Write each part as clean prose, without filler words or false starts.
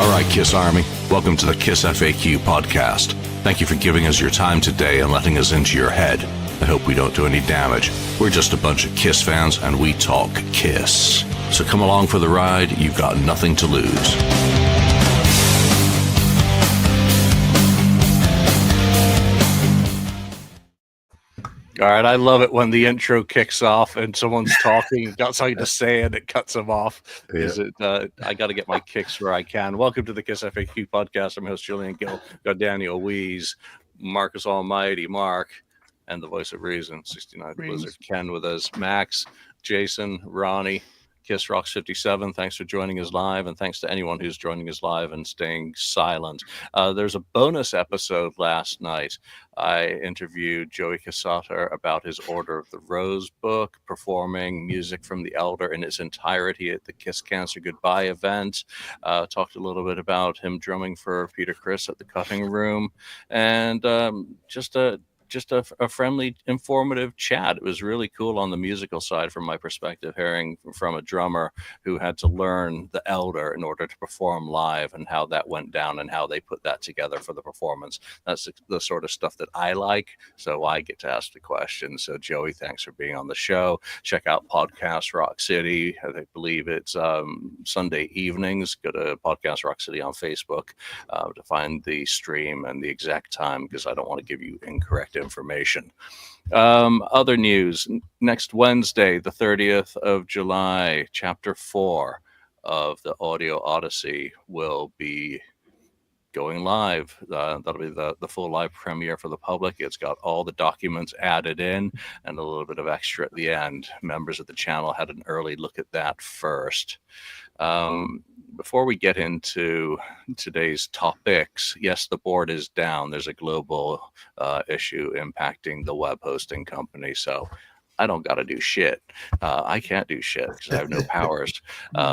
All right, Kiss Army, welcome to the KissFAQ podcast. Thank you for giving us your time today and letting us into your head. I hope we don't do any damage. We're just a bunch of Kiss fans and we talk Kiss. So come along for the ride, you've got nothing to lose. All right, I love it when the intro kicks off and someone's talking, got something to say, and it cuts them off. Yeah. I got to get my kicks where I can. Welcome to the KissFAQ podcast. I'm host Julian Gill, got Daniel Weeze, Marcus Almighty, Mark, and the voice of reason, 69 Blizzard Ken with us, Max, Jason, Ronnie, Kiss Rocks 57. Thanks for joining us live, and thanks to anyone who's joining us live and staying silent. There's a bonus episode last night. I interviewed Joey Casata about his Order of the Rose book, performing music from The Elder in its entirety at the Kiss Cancer Goodbye event. Talked a little bit about him drumming for Peter Criss at the Cutting Room, and just a friendly, informative chat. It was really cool on the musical side from my perspective, hearing from a drummer who had to learn The Elder in order to perform live and how that went down and how they put that together for the performance. That's the sort of stuff that I like, so I get to ask the questions. So Joey, thanks for being on the show. Check out Podcast Rock City. I believe it's Sunday evenings. Go to Podcast Rock City on Facebook to find the stream and the exact time, because I don't want to give you incorrect information. Other news: next Wednesday, the 30th of July, Chapter 4 of the Audio Odyssey will be going live. That'll be the full live premiere for the public. It's got all the documents added in and a little bit of extra at the end. Members of the channel had an early look at that first. Before we get into today's topics, yes, the board is down. There's a global issue impacting the web hosting company. So I don't got to do shit. I can't do shit because I have no powers.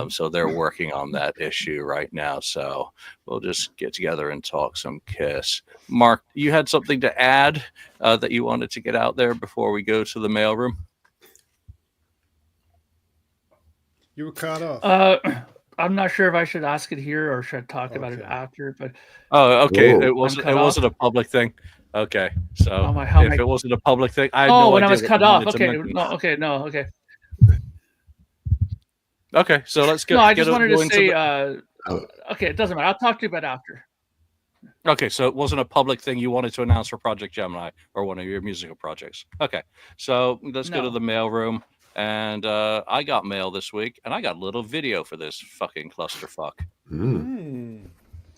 So they're working on that issue right now. So we'll just get together and talk some Kiss. Mark, you had something to add that you wanted to get out there before we go to the mailroom? You were cut off. I'm not sure if I should ask it here or should I talk about it after. But okay. It wasn't a public thing. Okay, so if it wasn't a public thing, I had no when idea I was cut off. Okay, okay. Okay, so let's go. No, I just wanted to say. Okay, it doesn't matter. I'll talk to you about after. Okay, so it wasn't a public thing you wanted to announce for Project Gemini or one of your musical projects. Okay, so let's go to the mailroom. And I got mail this week, and I got a little video for this fucking clusterfuck.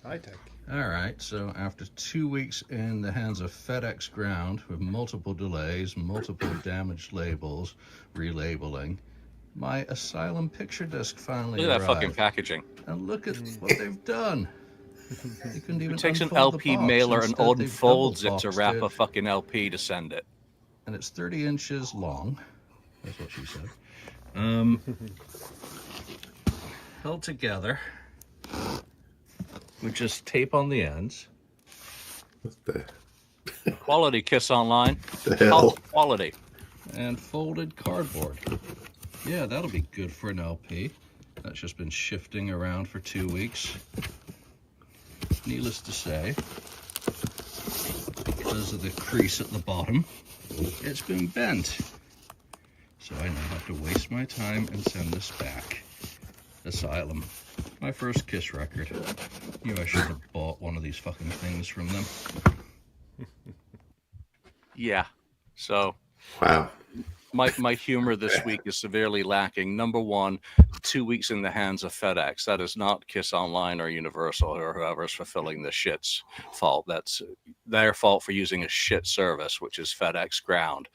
High tech. All right, so after 2 weeks in the hands of FedEx ground with multiple delays, multiple damaged labels, relabeling, my Asylum picture disc finally arrived. Look at that fucking packaging. And look at what they've done. You couldn't even takes an LP mailer and unfolds it to wrap a fucking LP to send it. And it's 30 inches long. That's what she said. Held together with just tape on the ends. What the? Quality, Kiss Online. The hell? Quality. And folded cardboard. Yeah, that'll be good for an LP. That's just been shifting around for 2 weeks. Needless to say, because of the crease at the bottom, it's been bent. So I now have to waste my time and send this back. Asylum. My first Kiss record. Knew I should have bought one of these fucking things from them. Yeah. So. Wow. My humor this week is severely lacking. Number one, 2 weeks in the hands of FedEx. That is not Kiss Online or Universal or whoever's fulfilling the shit's fault. That's their fault for using a shit service, which is FedEx Ground.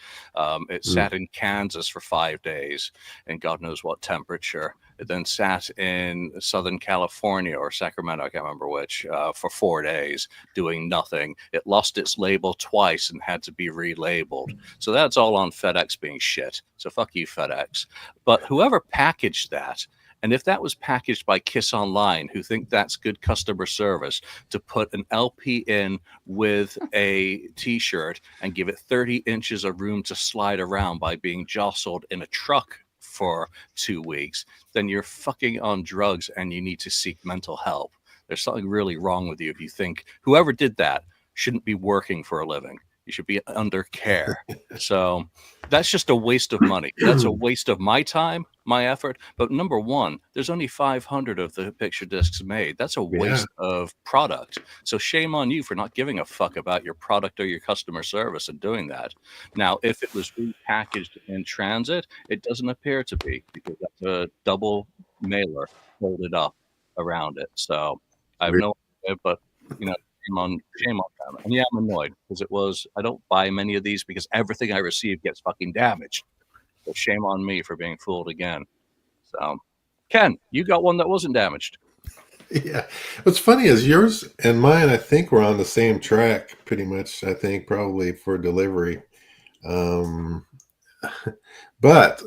It sat in Kansas for 5 days and God knows what temperature. It then sat in Southern California or Sacramento, I can't remember which, for 4 days doing nothing. It lost its label twice and had to be relabeled. So that's all on FedEx being shit. So fuck you, FedEx. But whoever packaged that, and if that was packaged by Kiss Online, who think that's good customer service, to put an LP in with a T-shirt and give it 30 inches of room to slide around by being jostled in a truck for 2 weeks, then you're fucking on drugs and you need to seek mental help. there's something really wrong with you if you think whoever did that shouldn't be working for a living. You should be under care. So that's just a waste of money. That's a waste of my time, my effort. But number one, there's only 500 of the picture discs made. That's a waste of product. So shame on you for not giving a fuck about your product or your customer service and doing that. Now, if it was repackaged in transit, it doesn't appear to be, because that's a double mailer folded up around it. So I have no idea, but shame on them. And yeah, I'm annoyed because I don't buy many of these because everything I receive gets fucking damaged. So shame on me for being fooled again. So Ken, you got one that wasn't damaged. Yeah. What's funny is yours and mine, I think, were on the same track pretty much, I think, probably for delivery. But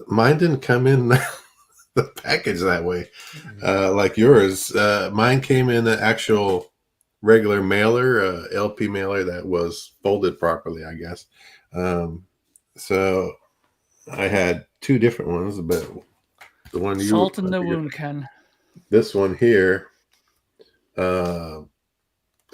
mine didn't come in the package that way like yours. Mine came in an actual regular mailer, LP mailer that was folded properly, I guess. So I had two different ones, but the one salt in the wound, Ken. This one here, the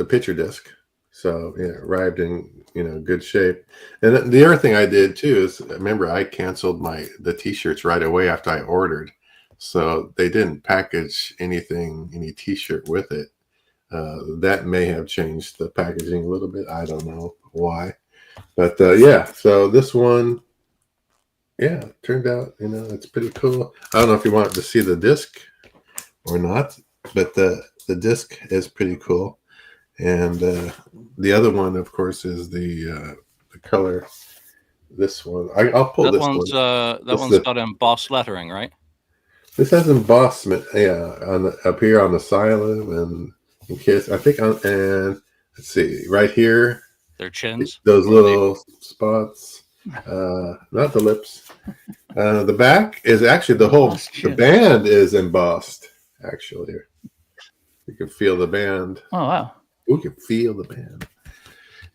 picture disc. So yeah, arrived in good shape. And the other thing I did too is, remember, I canceled the t-shirts right away after I ordered, so they didn't package any t-shirt with it. That may have changed the packaging a little bit. I don't know why, but yeah. So this one, yeah, turned out it's pretty cool. I don't know if you wanted to see the disc or not, but the disc is pretty cool. And the other one, of course, is the color. This one, I'll pull this one. That one's got embossed lettering, right? This has embossment, yeah, up here on the xylem and Kiss. I think and let's see, right here, their chins, those little spots, not the lips. The back is actually the band is embossed. Actually, you can feel the band. Oh wow. We can feel the band.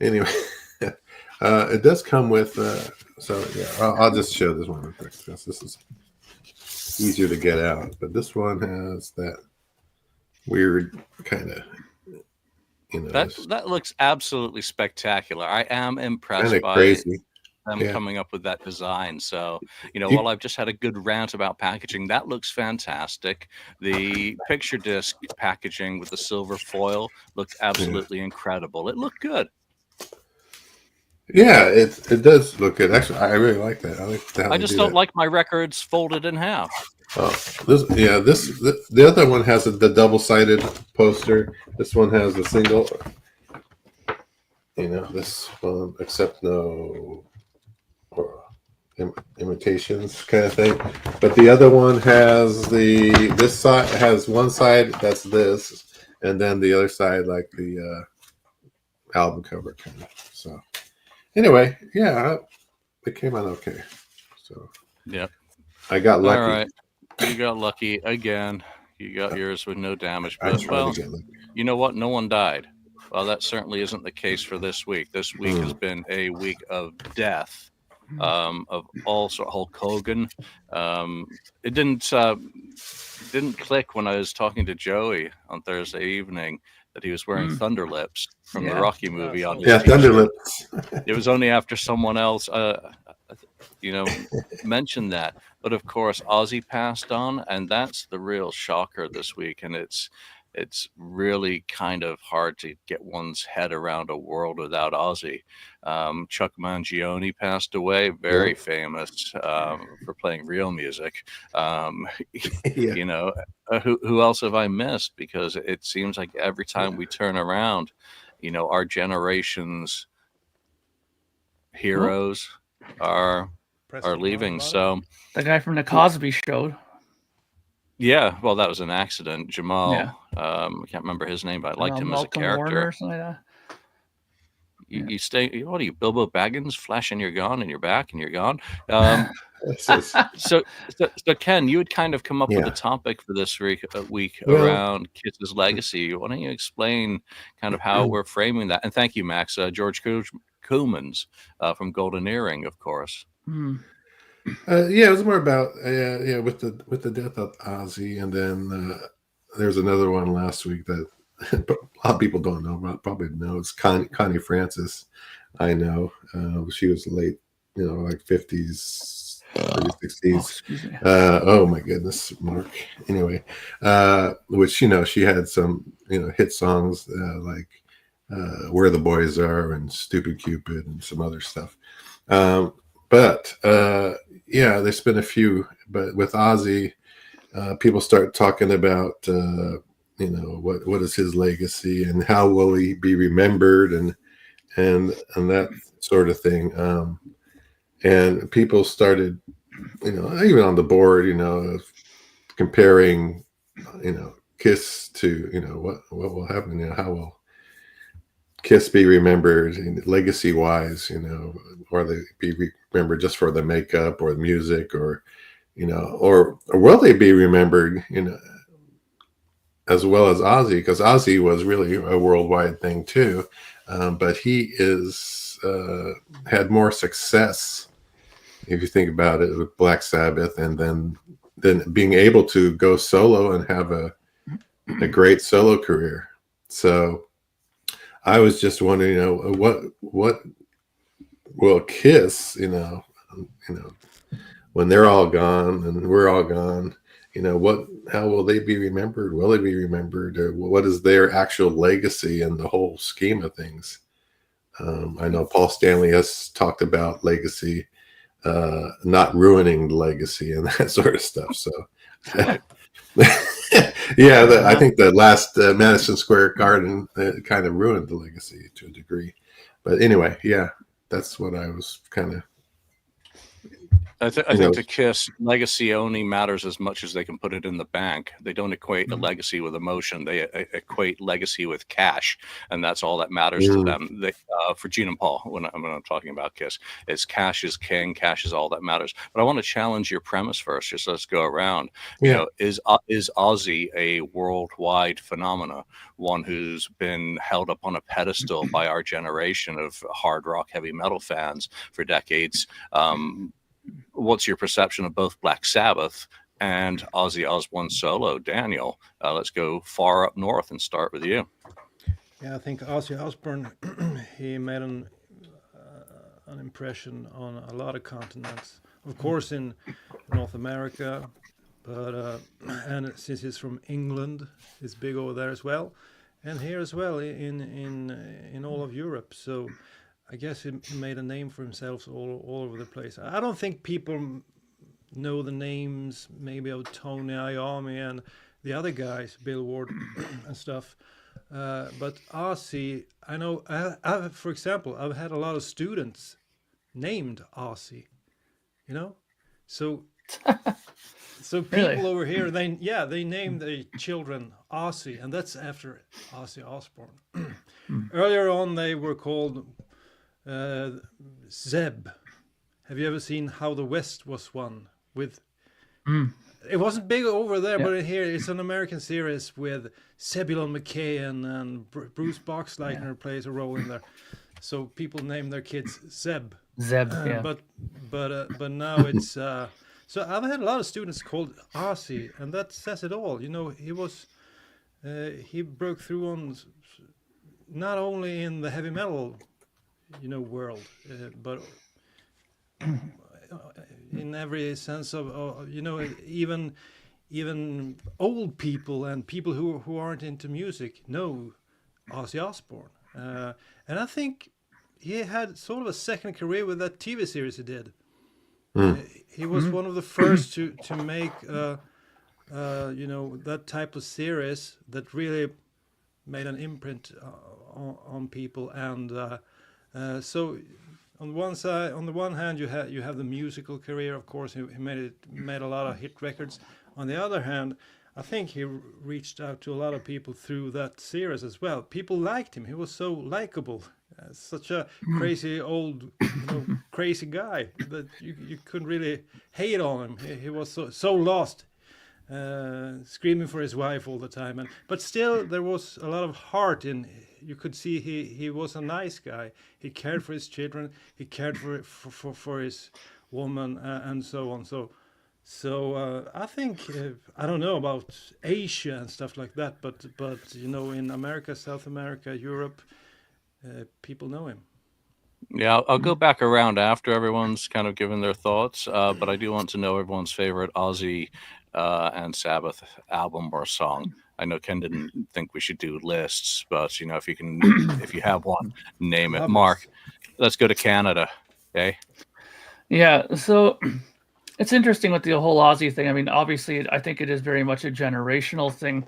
Anyway, it does come with. So yeah, I'll just show this one real quick because this is easier to get out. But this one has that weird kind of. That looks absolutely spectacular. I am impressed by crazy. Them coming up with that design. So, while I've just had a good rant about packaging, that looks fantastic. The picture disc packaging with the silver foil looked absolutely incredible. It looked good. Yeah, it does look good. Actually, I really like that. I like that. I just don't like my records folded in half. Oh, the other one has the double-sided poster. This one has a single. This one, except no imitations kind of thing. But the other one has this side has one side that's this, and then the other side like the album cover kind of. So anyway, yeah, it came out okay. So yeah, I got lucky. All right. You got lucky again. You got yours with no damage. But, well, you know what? No one died. Well, that certainly isn't the case for this week. This week has been a week of death, of all sorts. Hulk Hogan. It didn't click when I was talking to Joey on Thursday evening that he was wearing Thunder Lips from the Rocky movie on his t-shirt. Thunder Lips. It was only after someone else mentioned that. But of course, Ozzy passed on, and that's the real shocker this week. And it's really kind of hard to get one's head around a world without Ozzy. Chuck Mangione passed away, very famous for playing real music. Who else have I missed? Because it seems like every time we turn around, our generation's heroes are leaving. So the guy from the Cosby Show. Yeah, well, that was an accident. Jamal. Yeah. I can't remember his name, but I liked him as a character. Warner or something like that. You stay. What are you, Bilbo Baggins? Flash and you're gone, and you're back, and you're gone. So Ken, you had kind of come up with a topic for this week around Kiss's legacy. Why don't you explain kind of how we're framing that? And thank you, Max. George Koomans from Golden Earring, of course. It was more about with the death of Ozzy, and then there's another one last week that but a lot of people don't know, but probably know, it's Connie Francis. I know. She was late, like 50s, early 60s. Oh my goodness, Mark. Anyway, which, she had some, hit songs like Where the Boys Are and Stupid Cupid and some other stuff. But yeah, there's been a few, but with Ozzy, people start talking about, what is his legacy and how will he be remembered and that sort of thing. And people started, even on the board, comparing, Kiss to, what will happen, how will Kiss be remembered legacy wise, or they be remembered just for the makeup or the music, or or will they be remembered, as well as Ozzy, because Ozzy was really a worldwide thing too, but he had more success, if you think about it, with Black Sabbath, and then being able to go solo and have a great solo career. So I was just wondering, what will Kiss, when they're all gone and we're all gone, how will they be remembered? Will they be remembered? Or what is their actual legacy in the whole scheme of things? I know Paul Stanley has talked about legacy, not ruining the legacy and that sort of stuff. So, yeah, I think the last Madison Square Garden kind of ruined the legacy to a degree. But anyway, yeah, that's what I was kind of. I think to Kiss, legacy only matters as much as they can put it in the bank. They don't equate a legacy with emotion. They equate legacy with cash, and that's all that matters to them. For Gene and Paul, when I'm talking about Kiss, it's cash is king. Cash is all that matters. But I want to challenge your premise first. Just let's go around. Yeah. Is Ozzy a worldwide phenomena? One who's been held up on a pedestal by our generation of hard rock, heavy metal fans for decades. What's your perception of both Black Sabbath and Ozzy Osbourne solo? Daniel, let's go far up north and start with you. Yeah, I think Ozzy Osbourne, he made an impression on a lot of continents. Of course, in North America, but and since he's from England, it's big over there as well, and here as well in all of Europe. So I guess he made a name for himself all over the place. I don't think people know the names maybe of Tony Iommi and the other guys, Bill Ward and stuff. But Ozzy, I know, for example, I've had a lot of students named Ozzy, So people Really? over here, they name their children Ozzy, and that's after Ozzy Osbourne. Earlier on, they were called Zeb. Have you ever seen How the West Was Won? With it wasn't big over there, but here it's an American series with Zebulon McKay and Bruce Boxleitner plays a role in there. So people name their kids Zeb. Yeah. But now it's so I've had a lot of students called Ozzy, and that says it all. He was he broke through on not only in the heavy metal world, but in every sense of even old people and people who aren't into music know Ozzy Osbourne, and I think he had sort of a second career with that TV series he did. He was one of the first to make that type of series that really made an imprint on people, and so on the one hand, you have the musical career. Of course, he made a lot of hit records. On the other hand, I think he reached out to a lot of people through that series as well. People liked him. He was so likable, such a crazy old, crazy guy that you couldn't really hate on him. He was so lost. Screaming for his wife all the time, but still there was a lot of heart in. You could see he was a nice guy. He cared for his children. He cared for his woman, and so on. So So I think I don't know about Asia and stuff like that, but in America, South America, Europe, people know him. Yeah, I'll go back around after everyone's kind of given their thoughts, but I do want to know everyone's favorite Ozzy and Sabbath album or song. I know Ken didn't think we should do lists, but if you have one, name it. Love Mark, it. let's go to Canada. Okay. Yeah, so it's interesting with the whole Aussie thing. I mean, obviously, I think it is very much a generational thing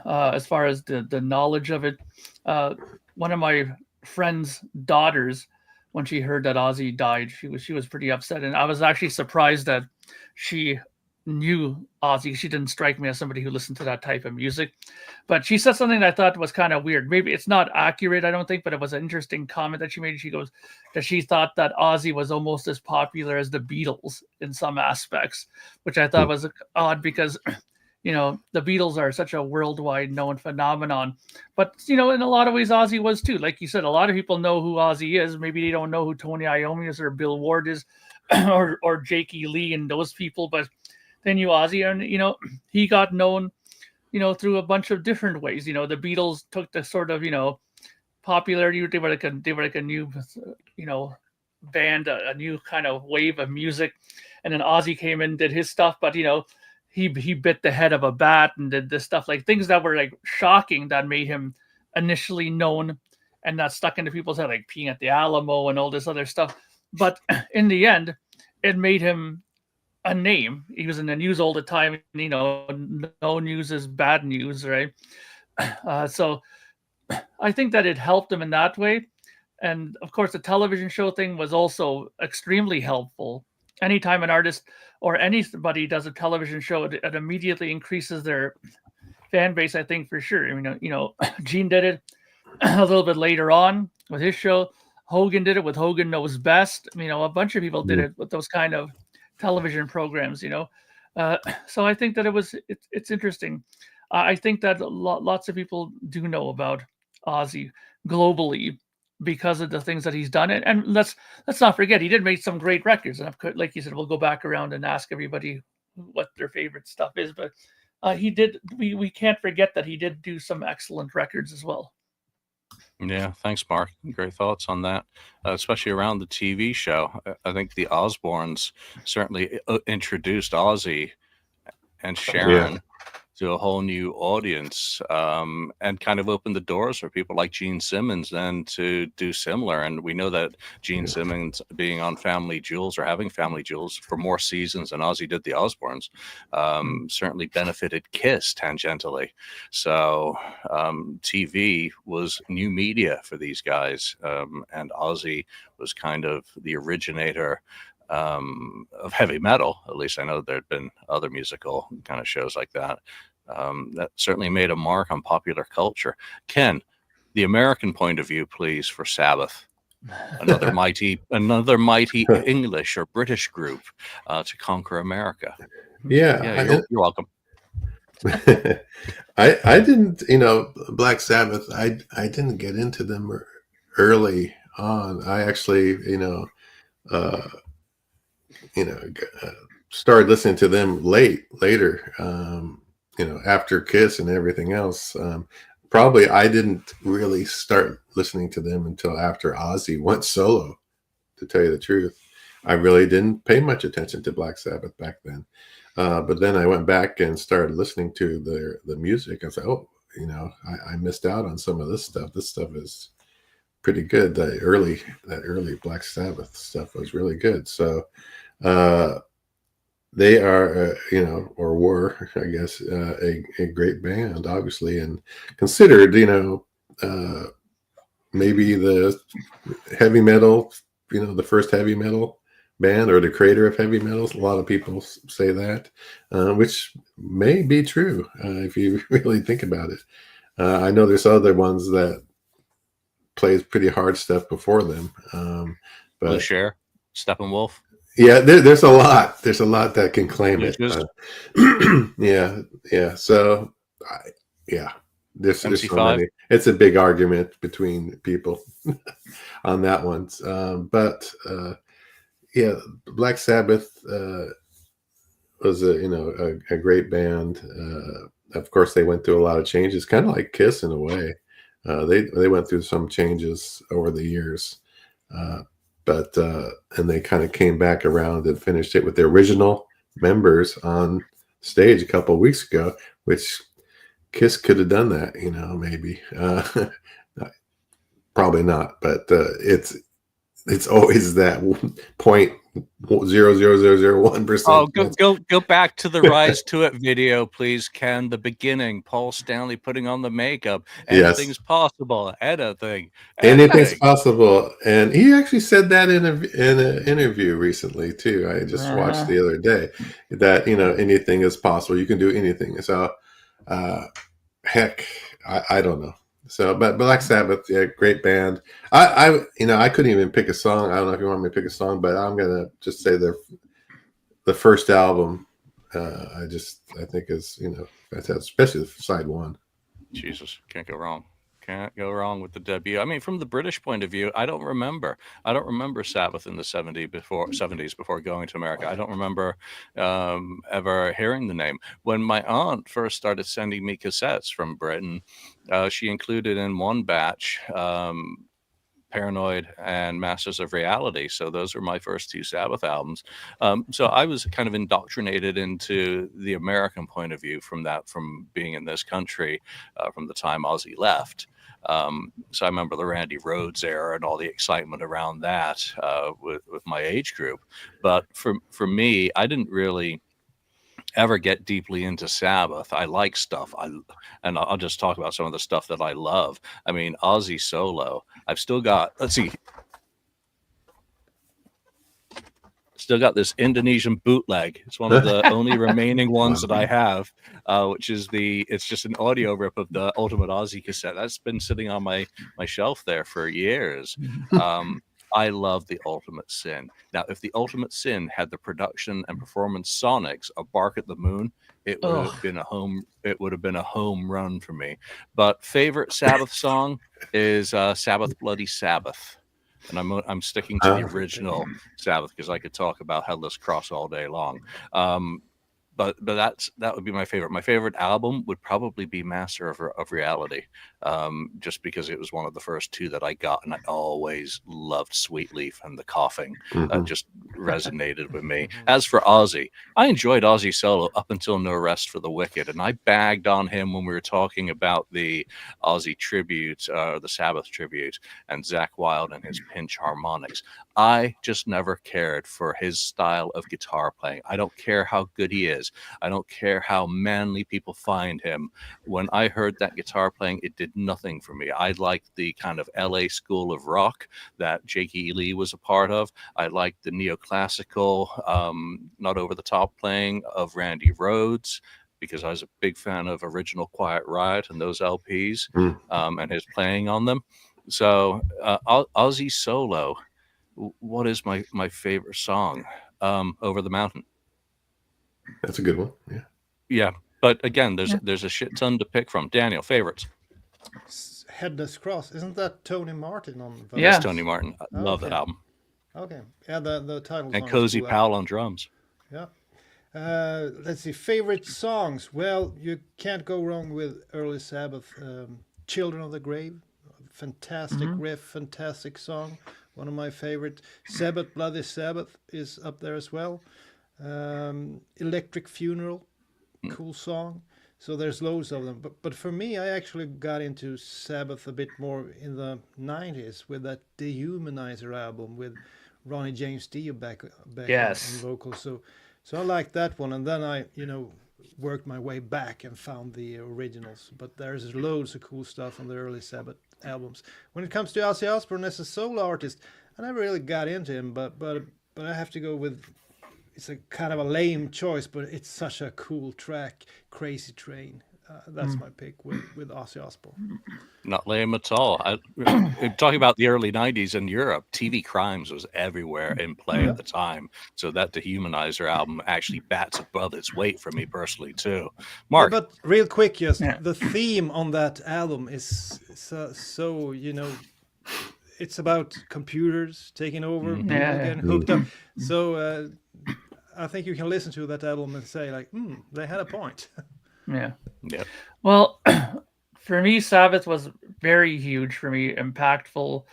as far as the knowledge of it. One of my friend's daughters, when she heard that Ozzy died, she was pretty upset, and I was actually surprised that she knew Ozzy. She didn't strike me as somebody who listened to that type of music, but she said something that I thought was kind of weird. Maybe it's not accurate, I don't think, but it was an interesting comment that she made. She goes that she thought that Ozzy was almost as popular as the Beatles in some aspects, which I thought was odd because the Beatles are such a worldwide known phenomenon. But, in a lot of ways, Ozzy was too. Like you said, a lot of people know who Ozzy is. Maybe they don't know who Tony Iommi is or Bill Ward is or Jakey Lee and those people, but they knew Ozzy. And, he got known, through a bunch of different ways. The Beatles took the sort of, popularity. They were like a new, band, a new kind of wave of music. And then Ozzy came in, did his stuff, but, he bit the head of a bat and did this stuff, like things that were like shocking that made him initially known and that stuck into people's head, like peeing at the Alamo and all this other stuff. But in the end, it made him a name. He was in the news all the time. No news is bad news, right? So I think that it helped him in that way. And of course, the television show thing was also extremely helpful. Anytime an artist or anybody does a television show, it immediately increases their fan base, I think, for sure. I mean, Gene did it a little bit later on with his show. Hogan did it with Hogan Knows Best. A bunch of people did it with those kind of television programs, So I think that it's interesting. I think that lots of people do know about Ozzy globally because of the things that he's done. And let's not forget, he did make some great records. And like you said, we'll go back around and ask everybody what their favorite stuff is. But he did. We can't forget that he did do some excellent records as well. Yeah, thanks, Mark. Great thoughts on that, especially around the TV show. I think the Osbournes certainly introduced Ozzy and Sharon to a whole new audience, and kind of opened the doors for people like Gene Simmons then to do similar. And we know that Gene Simmons being on Family Jewels or having Family Jewels for more seasons than Ozzy did the Osbournes certainly benefited Kiss tangentially. So TV was new media for these guys, and Ozzy was kind of the originator of heavy metal. At least I know there'd been other musical kind of shows like that. That certainly made a mark on popular culture. Ken, the American point of view, please, for Sabbath. Another mighty English or British group to conquer America. Yeah, you're welcome. I didn't, Black Sabbath. I didn't get into them early on. I actually, started listening to them later. After Kiss and everything else. Probably I didn't really start listening to them until after Ozzy went solo, to tell you the truth. I really didn't pay much attention to Black Sabbath back then. But then I went back and started listening to the music. I said, I missed out on some of this stuff. This stuff is pretty good. That early Black Sabbath stuff was really good. So they are, or were, I guess, a great band, obviously, and considered, maybe the heavy metal, the first heavy metal band or the creator of heavy metal. A lot of people say that, which may be true if you really think about it. I know there's other ones that plays pretty hard stuff before them. But Blue Cher, Steppenwolf. Yeah, there's a lot. There's a lot that can claim it. Yeah. So, there's so many. It's a big argument between people on that one. But Black Sabbath was a great band. Of course, they went through a lot of changes, kind of like Kiss in a way. They went through some changes over the years, but and they kind of came back around and finished it with the original members on stage a couple of weeks ago, which Kiss could have done that, maybe. Probably not, but it's always that 0.00001%. Oh, go back to the Rise to It video, please, Ken. The beginning, Paul Stanley putting on the makeup. Yes. Anything's possible. Anything's possible. And he actually said that in an interview recently too. I just watched the other day that anything is possible. You can do anything. So heck, I don't know. So, but Black Sabbath, yeah, great band. I couldn't even pick a song. I don't know if you want me to pick a song, but I'm gonna just say the first album. I think is fantastic, especially side one. Jesus, can't go wrong. Can't go wrong with the debut. I mean, from the British point of view, I don't remember Sabbath in the 70s before going to America. I don't remember ever hearing the name. When my aunt first started sending me cassettes from Britain, she included in one batch Paranoid and Masters of Reality. So those were my first two Sabbath albums. So I was kind of indoctrinated into the American point of view from being in this country from the time Ozzy left. So I remember the Randy Rhoads era and all the excitement around that with my age group. But for me, I didn't really ever get deeply into Sabbath. I like stuff. I'll just talk about some of the stuff that I love. I mean, Ozzy solo. I've still got, this Indonesian bootleg. It's one of the only remaining ones that I have, which is it's just an audio rip of the Ultimate Ozzy cassette. That's been sitting on my shelf there for years. I love the Ultimate Sin. Now, if the Ultimate Sin had the production and performance sonics of Bark at the Moon, it would have been a home run for me. But favorite Sabbath song is Sabbath Bloody Sabbath. And I'm sticking to the original Sabbath because I could talk about Headless Cross all day long. But that would be my favorite. My favorite album would probably be Master of Reality, just because it was one of the first two that I got, and I always loved Sweet Leaf and the coughing. Just resonated with me. As for Ozzy, I enjoyed Ozzy solo up until No Rest for the Wicked, and I bagged on him when we were talking about the Ozzy tribute, the Sabbath tribute, and Zakk Wylde and his pinch harmonics. I just never cared for his style of guitar playing. I don't care how good he is. I don't care how manly people find him. When I heard that guitar playing, it did nothing for me. I liked the kind of LA school of rock that Jake E. Lee was a part of. I liked the neoclassical, not over the top playing of Randy Rhoads, because I was a big fan of Original Quiet Riot and those LPs and his playing on them. So Ozzy solo, what is my favorite song? Over the Mountain. That's a good one. Yeah. But again, there's a shit ton to pick from. Daniel, favorites? Headless Cross. Isn't that Tony Martin on? Yeah, it's Tony Martin. I love that album. Okay. Yeah, the title. And Cozy Powell on drums. Yeah. Let's see. Favorite songs. Well, you can't go wrong with early Sabbath. Children of the Grave. Fantastic riff. Fantastic song. One of my favorite. Sabbath, Bloody Sabbath is up there as well. Electric Funeral, cool song. So there's loads of them. But for me, I actually got into Sabbath a bit more in the 90s with that Dehumanizer album with Ronnie James Dio back Yes. on vocals. So I like that one. And then I, worked my way back and found the originals. But there's loads of cool stuff on the early Sabbath albums. When it comes to Ozzy Osbourne as a solo artist, I never really got into him. But I have to go with... It's a kind of a lame choice, but it's such a cool track, Crazy Train. That's my pick with Ozzy Osbourne. Not lame at all. Talking about the early 90s in Europe, TV Crimes was everywhere in play at the time. So that Dehumanizer album actually bats above its weight for me personally, too. Mark? But real quick, the theme on that album is so it's about computers taking over, people getting hooked up. So I think you can listen to that album and say like, they had a point. Yeah. Yep. Well, for me, Sabbath was very huge for me, impactful.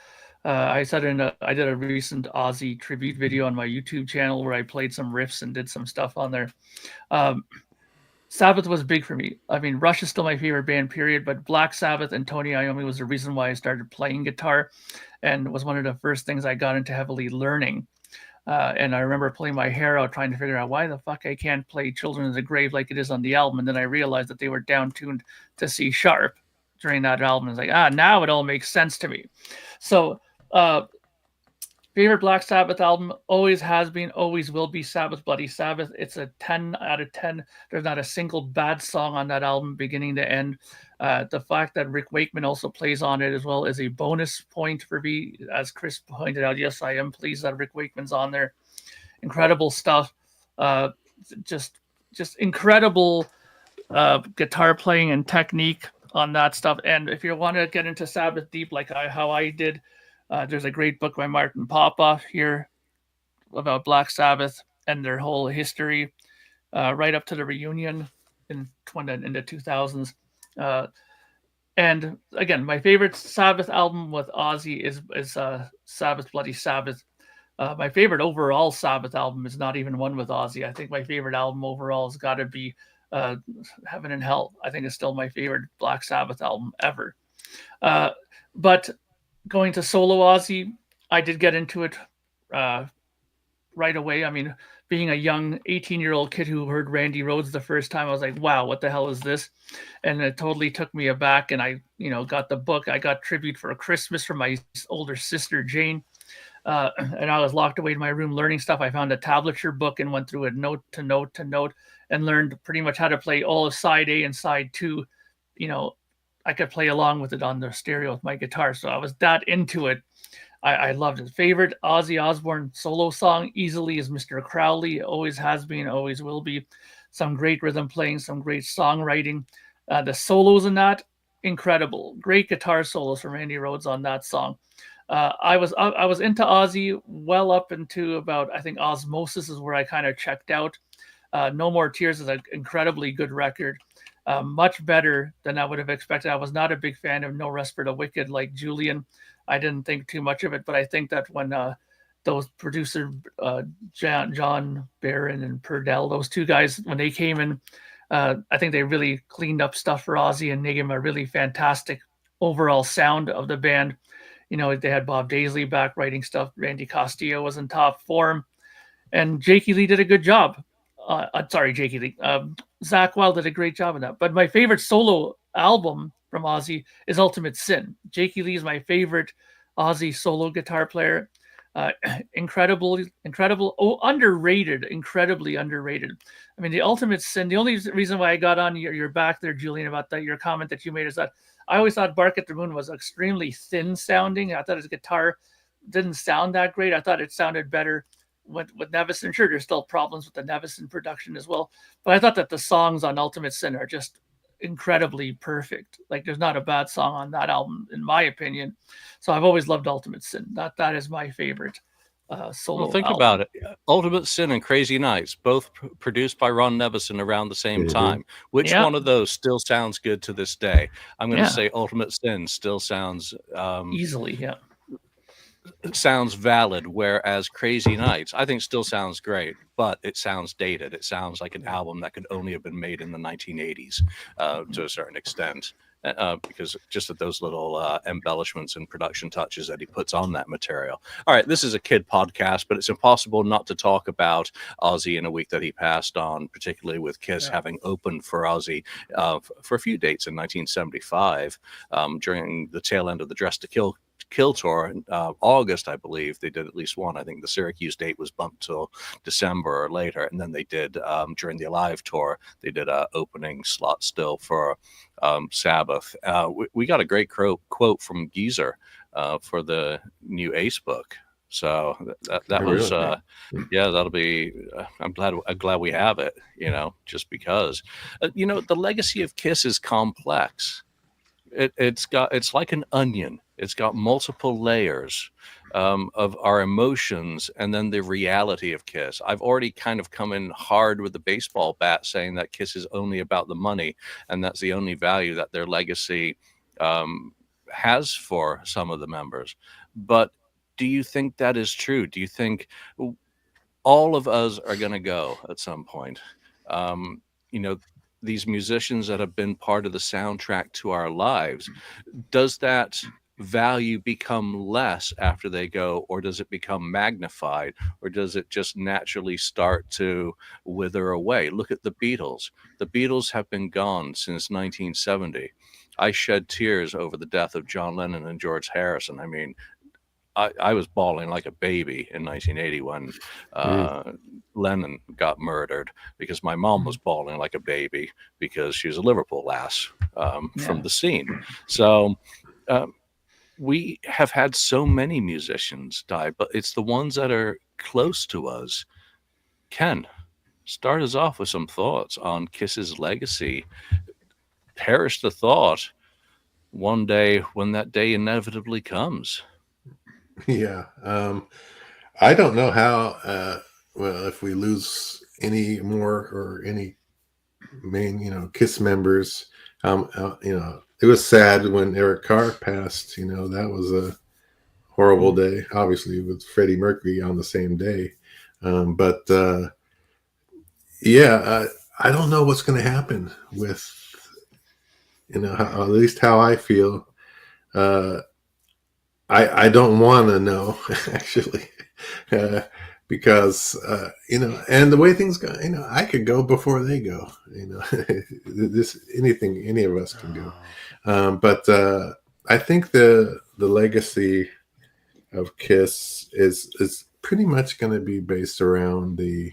I did a recent Ozzy tribute video on my YouTube channel where I played some riffs and did some stuff on there. Sabbath was big for me. I mean, Rush is still my favorite band, period. But Black Sabbath and Tony Iommi was the reason why I started playing guitar, and was one of the first things I got into heavily learning. And I remember pulling my hair out trying to figure out why the fuck I can't play Children of the Grave like it is on the album. And then I realized that they were down tuned to C sharp during that album. It's like, now it all makes sense to me. So, favorite Black Sabbath album always has been, always will be Sabbath Bloody Sabbath. It's a 10 out of 10. There's not a single bad song on that album, beginning to end. The fact that Rick Wakeman also plays on it as well is a bonus point for me. As Chris pointed out, yes, I am pleased that Rick Wakeman's on there. Incredible stuff. Just incredible guitar playing and technique on that stuff. And if you want to get into Sabbath deep, like how I did, there's a great book by Martin Popoff here about Black Sabbath and their whole history, right up to the reunion in the 2000s. And again, my favorite Sabbath album with Ozzy is Sabbath Bloody Sabbath. My favorite overall Sabbath album is not even one with Ozzy. I think my favorite album overall has got to be Heaven and Hell. I think it's still my favorite Black Sabbath album ever. But going to solo Ozzy, I did get into it right away. I mean, being a young 18-year-old kid who heard Randy Rhoads the first time, I was like, wow, what the hell is this? And it totally took me aback. And I, got the book. I got tribute for Christmas from my older sister, Jane. And I was locked away in my room learning stuff. I found a tablature book and went through it note to note to note and learned pretty much how to play all of side A and side 2. I could play along with it on the stereo with my guitar. So I was that into it. I loved it. Favorite Ozzy Osbourne solo song easily is Mr. Crowley. Always has been, always will be. Some great rhythm playing, some great songwriting. The solos in that, incredible. Great guitar solos from Randy Rhoads on that song. I was into Ozzy well up into about, I think Osmosis is where I kind of checked out. No More Tears is an incredibly good record. Much better than I would have expected. I was not a big fan of No Rest for the Wicked like Julian. I didn't think too much of it, but I think that when those producer John Barron and Purdell, those two guys, when they came in, I think they really cleaned up stuff for Ozzy and gave him a really fantastic overall sound of the band. They had Bob Daisley back writing stuff. Randy Castillo was in top form, and Jakey Lee did a good job. Jakey Lee. Zakk Wylde did a great job in that. But my favorite solo album from Ozzy is Ultimate Sin. Jakey Lee is my favorite Ozzy solo guitar player. Incredible. Underrated, incredibly underrated. I mean, the Ultimate Sin, the only reason why I got on your back there, Julian, about that, your comment that you made is that I always thought Bark at the Moon was extremely thin sounding. I thought his guitar didn't sound that great. I thought it sounded better with Nevison. Sure, there's still problems with the Nevison production as well, but I thought that the songs on Ultimate Sin are just incredibly perfect. Like, there's not a bad song on that album, in my opinion. So I've always loved Ultimate Sin. That is my favorite solo. Well, think album. about it. Ultimate Sin and Crazy Nights, both produced by Ron Nevison around the same time. Which one of those still sounds good to this day? I'm going to say Ultimate Sin still sounds easily, sounds valid, whereas Crazy Nights I think still sounds great, but it sounds dated. It sounds like an album that could only have been made in the 1980s to a certain extent, because just of those little embellishments and production touches that he puts on that material. All right, this is a kid podcast, but it's impossible not to talk about Ozzy in a week that he passed on, particularly with Kiss having opened for Ozzy for a few dates in 1975 during the tail end of the Dress to Kill tour in August, I believe. They did at least one. I think the Syracuse date was bumped till December or later, and then they did during the Alive tour, they did a opening slot still for Sabbath. We got a great quote from Geezer for the new Ace book. So that was that'll be I'm glad we have it, just because the legacy of Kiss is complex. It's like an onion. It's got multiple layers. of our emotions and then the reality of Kiss. I've already kind of come in hard with the baseball bat saying that Kiss is only about the money, and that's the only value that their legacy has for some of the members. But do you think that is true? Do you think all of us are going to go at some point? You know, these musicians that have been part of the soundtrack to our lives, does that value become less after they go, or does it become magnified, or does it just naturally start to wither away? Look at the Beatles. The Beatles have been gone since 1970. I shed tears over the death of John Lennon and George Harrison. I mean, I was bawling like a baby in 1980 when Lennon got murdered, because my mom was bawling like a baby because she was a Liverpool lass from the scene. So we have had so many musicians die, but it's the ones that are close to us. Ken, start us off with some thoughts on Kiss's legacy. Perish the thought one day when that day inevitably comes. Yeah. I don't know how, well, if we lose any more or any main, Kiss members, it was sad when Eric Carr passed. That was a horrible day, obviously, with Freddie Mercury on the same day. But I don't know what's going to happen with, at least how I feel. I don't want to know, actually, because, and the way things go, I could go before they go, any of us can go. But I think the legacy of Kiss is pretty much going to be based around the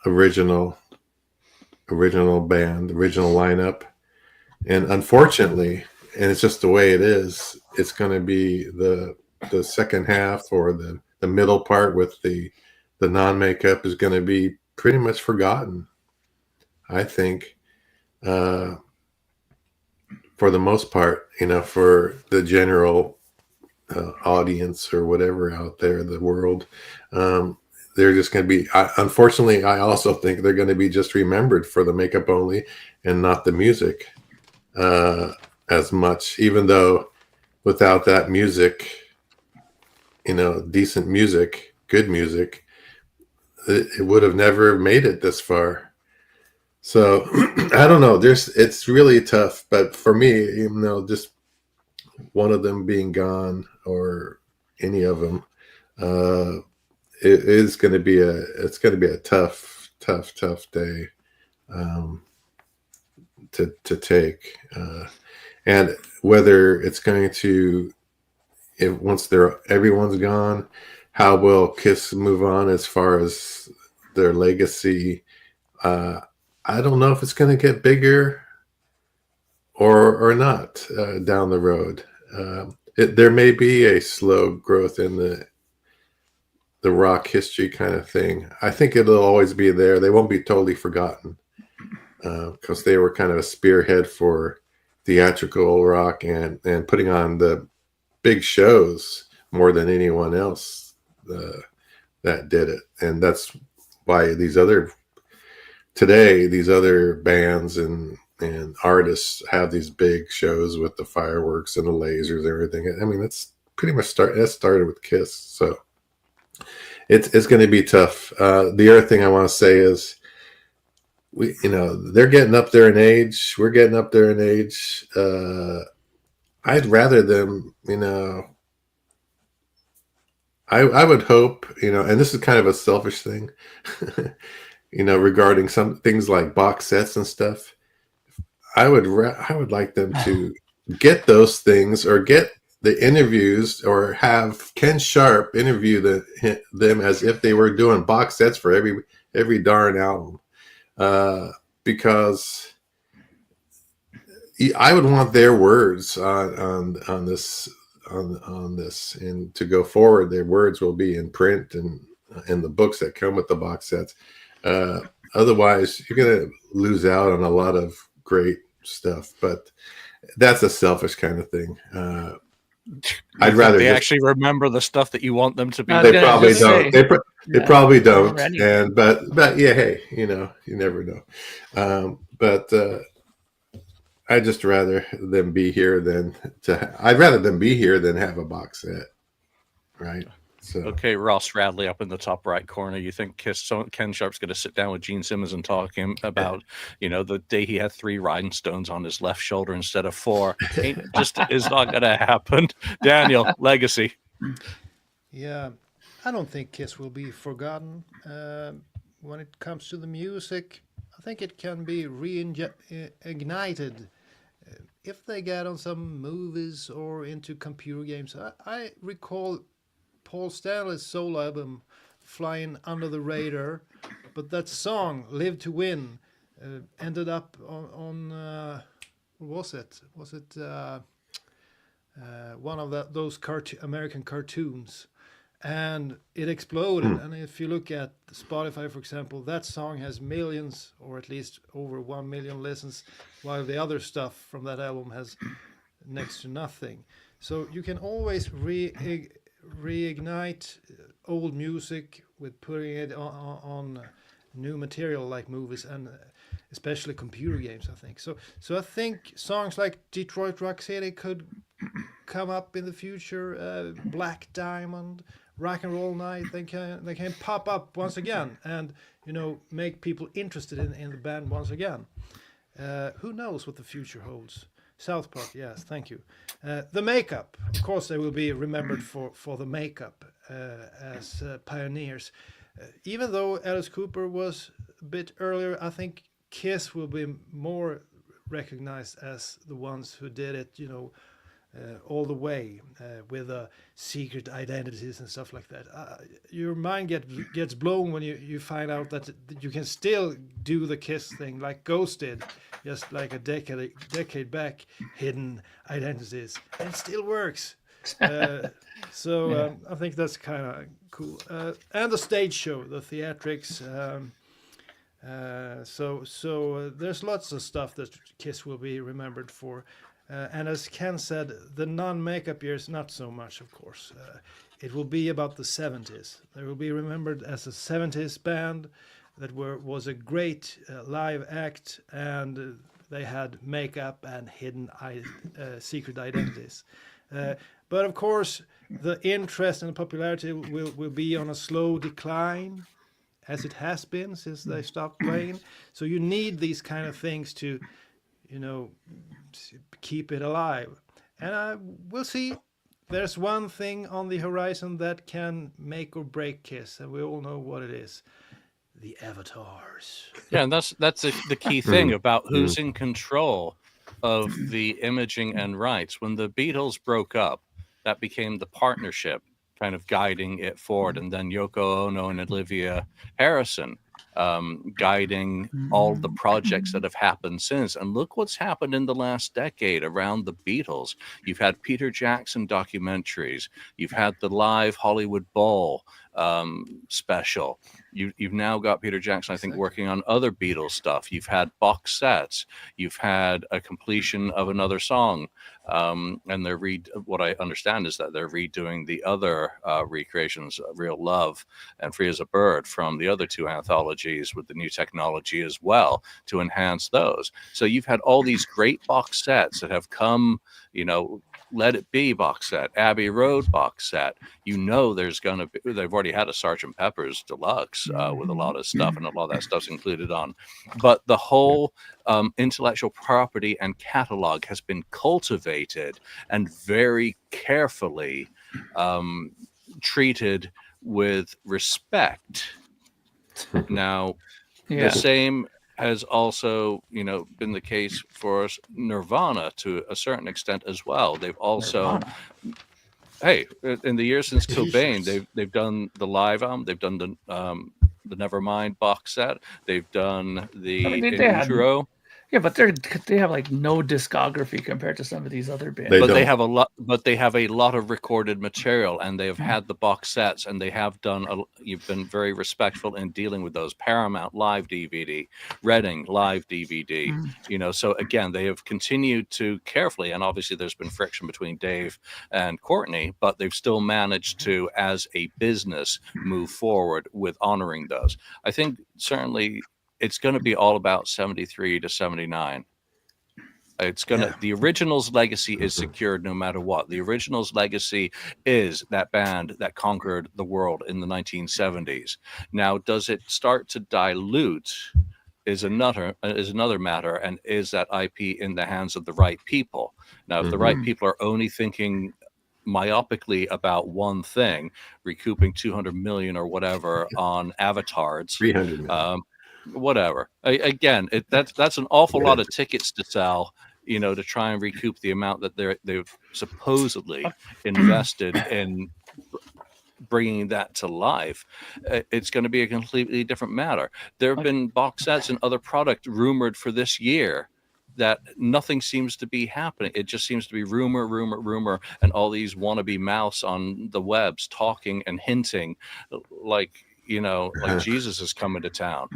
original band, original lineup. And unfortunately, and it's just the way it is, it's going to be the second half, or the middle part with the non-makeup, is going to be pretty much forgotten, I think, for the most part, for the general audience or whatever out there, the world. They're just going to be, unfortunately, I also think they're going to be just remembered for the makeup only and not the music as much, even though without that music, decent music, good music, it would have never made it this far. So I don't know. It's really tough, but for me, even though just one of them being gone, or any of them, it's going to be a tough day to take, and whether it's going to, once everyone's gone, how will Kiss move on as far as their legacy? I don't know if it's going to get bigger or not down the road. There may be a slow growth in the rock history kind of thing. I think it'll always be there. They won't be totally forgotten, because they were kind of a spearhead for theatrical rock and putting on the big shows more than anyone else that did it. And that's why these other bands and artists have these big shows with the fireworks and the lasers and everything. I mean, that's pretty much started with Kiss. So it's going to be tough. The other thing I want to say is, they're getting up there in age. We're getting up there in age. I'd rather them, I would hope, and this is kind of a selfish thing, regarding some things like box sets and stuff. I would like them to get those things, or get the interviews, or have Ken Sharp interview them as if they were doing box sets for every darn album. Because I would want their words on this, and to go forward, their words will be in print and in the books that come with the box sets. Otherwise, you're going to lose out on a lot of great stuff. But that's a selfish kind of thing. I'd rather they just, actually remember the stuff that you want them to be. I was they gonna probably just don't. say, They yeah, probably don't. already. And but yeah, hey, you never know. But I'd just rather them be here I'd rather them be here than have a box set, right? So Okay, Ross Radley up in the top right corner. You think Ken Sharp's going to sit down with Gene Simmons and talk him about, the day he had 3 rhinestones on his left shoulder instead of 4? Just is not going to happen. Daniel, legacy. Yeah, I don't think Kiss will be forgotten. When it comes to the music, I think it can be reignited if they get on some movies or into computer games. I recall Paul Stanley's solo album, Flying Under the Radar, but that song, Live to Win, ended up on what was it? Was it one of those American cartoons? And it exploded. And if you look at Spotify, for example, that song has millions, or at least over 1 million listens, while the other stuff from that album has next to nothing. So you can always reignite old music with putting it on new material like movies and especially computer games, I think. So I think songs like Detroit Rock City could come up in the future. Black Diamond, Rock and Roll Night, they can pop up once again and make people interested in the band once again. Who knows what the future holds? South Park, yes, thank you. The makeup, of course, they will be remembered for the makeup as pioneers. Even though Alice Cooper was a bit earlier, I think Kiss will be more recognized as the ones who did it, all the way with secret identities and stuff like that. Your mind gets blown when you find out that you can still do the Kiss thing like Ghost did, just like a decade back, hidden identities, and it still works. I think that's kind of cool. And the stage show, the theatrics. So there's lots of stuff that Kiss will be remembered for. And as Ken said, the non-makeup years, not so much, of course. It will be about the 70s. They will be remembered as a 70s band that was a great live act, and they had makeup and hidden secret identities. But of course, the interest and popularity will be on a slow decline, as it has been since they stopped playing. So you need these kind of things to keep it alive. And we'll see. There's one thing on the horizon that can make or break Kiss, and we all know what it is: the avatars. Yeah, and that's the key thing about who's in control of the imaging and rights. When the Beatles broke up, that became the partnership kind of guiding it forward, and then Yoko Ono and Olivia Harrison guiding all the projects that have happened since. And look what's happened in the last decade around the Beatles. You've had Peter Jackson documentaries. You've had the live Hollywood Bowl special. You've now got Peter Jackson, I think, working on other Beatles stuff. You've had box sets. You've had a completion of another song. And what I understand is that they're redoing the other recreations, Real Love and Free as a Bird, from the other 2 anthologies with the new technology as well to enhance those. So you've had all these great box sets that have come, Let It Be box set, Abbey Road box set. There's going to be, they've already had a Sgt. Pepper's Deluxe with a lot of stuff, and a lot of that stuff's included on. But the whole intellectual property and catalog has been cultivated and very carefully treated with respect. Now, the same has also, been the case for Nirvana to a certain extent as well. They've also, in the years since Cobain, they've done the live album, they've done the Nevermind box set, they've done the intro. Yeah, but they have like no discography compared to some of these other bands. They But don't. they have a lot. But they have a lot of recorded material, and they have had the box sets, and they have done. You've been very respectful in dealing with those. Paramount live DVD, Reading live DVD. You know, so again, they have continued to carefully, and obviously there's been friction between Dave and Courtney, but they've still managed to, as a business, move forward with honoring those. I think certainly it's going to be all about 73 to 79. It's gonna. Yeah. The original's legacy is secured no matter what. The original's legacy is that band that conquered the world in the 1970s. Now, does it start to dilute? Is another matter, and is that IP in the hands of the right people? Now, if the right people are only thinking myopically about one thing, recouping 200 million or whatever on avatars, 300 million. whatever. Again, that's an awful lot of tickets to sell, you know, to try and recoup the amount that they've supposedly invested in bringing that to life. It's going to be a completely different matter. There have been box sets and other product rumored for this year that nothing seems to be happening. It just seems to be rumor, and all these wannabe mouths on the webs talking and hinting like, you know, like Jesus is coming to town.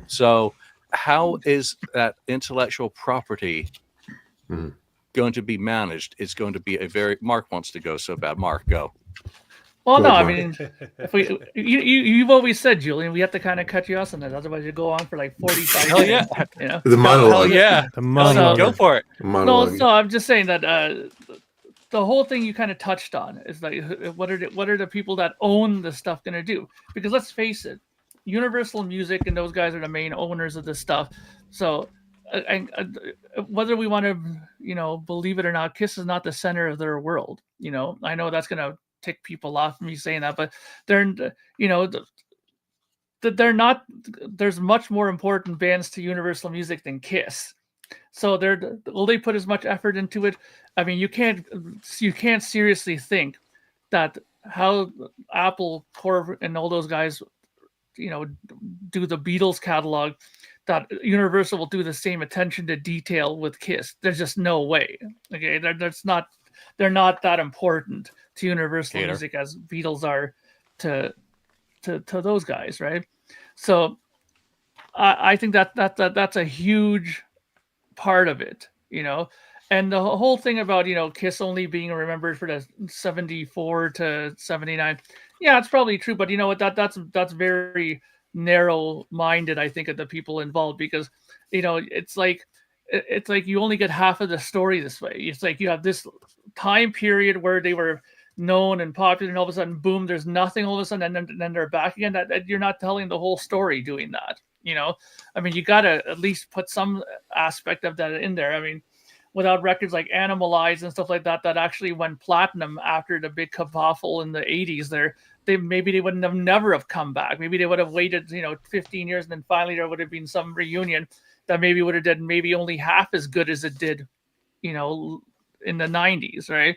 So how is that intellectual property going to be managed? It's going to be a very... Mark wants to go so bad. Mark, go. Well, no, I Mark. mean, if you've always said, Julian, we have to kind of cut you off on that. Otherwise, you go on for like 45 Hell yeah. minutes. You know? The monologue. Hell yeah. The monologue. Go for it. No, Monologue. so I'm just saying that the whole thing you kind of touched on is like, what are the people that own the stuff going to do? Because let's face it, Universal Music and those guys are the main owners of this stuff. So whether we want to, you know, believe it or not, Kiss is not the center of their world. You know, I know that's going to tick people off me saying that, but they're, you know, they're not. There's much more important bands to Universal Music than Kiss. So will they put as much effort into it? I mean, you can't seriously think that how Apple Corp and all those guys, you know, do the Beatles catalog, that Universal will do the same attention to detail with Kiss. There's just no way. Okay, they're not that important to Universal Music as Beatles are to those guys, right? So I think that's a huge part of it, you know. And the whole thing about, you know, Kiss only being remembered for the 74 to 79, yeah, it's probably true, but you know what, that's very narrow-minded, I think, of the people involved, because, you know, it's like you only get half of the story this way. It's like you have this time period where they were known and popular, and all of a sudden, boom, there's nothing all of a sudden, and then they're back again. That you're not telling the whole story doing that. You know, I mean, you got to at least put some aspect of that in there. I mean, without records like Animalize and stuff like that actually went platinum after the big kerfuffle in the 80s, they wouldn't have never have come back. Maybe they would have waited, you know, 15 years, and then finally there would have been some reunion that maybe would have done maybe only half as good as it did, you know, in the 90s, right?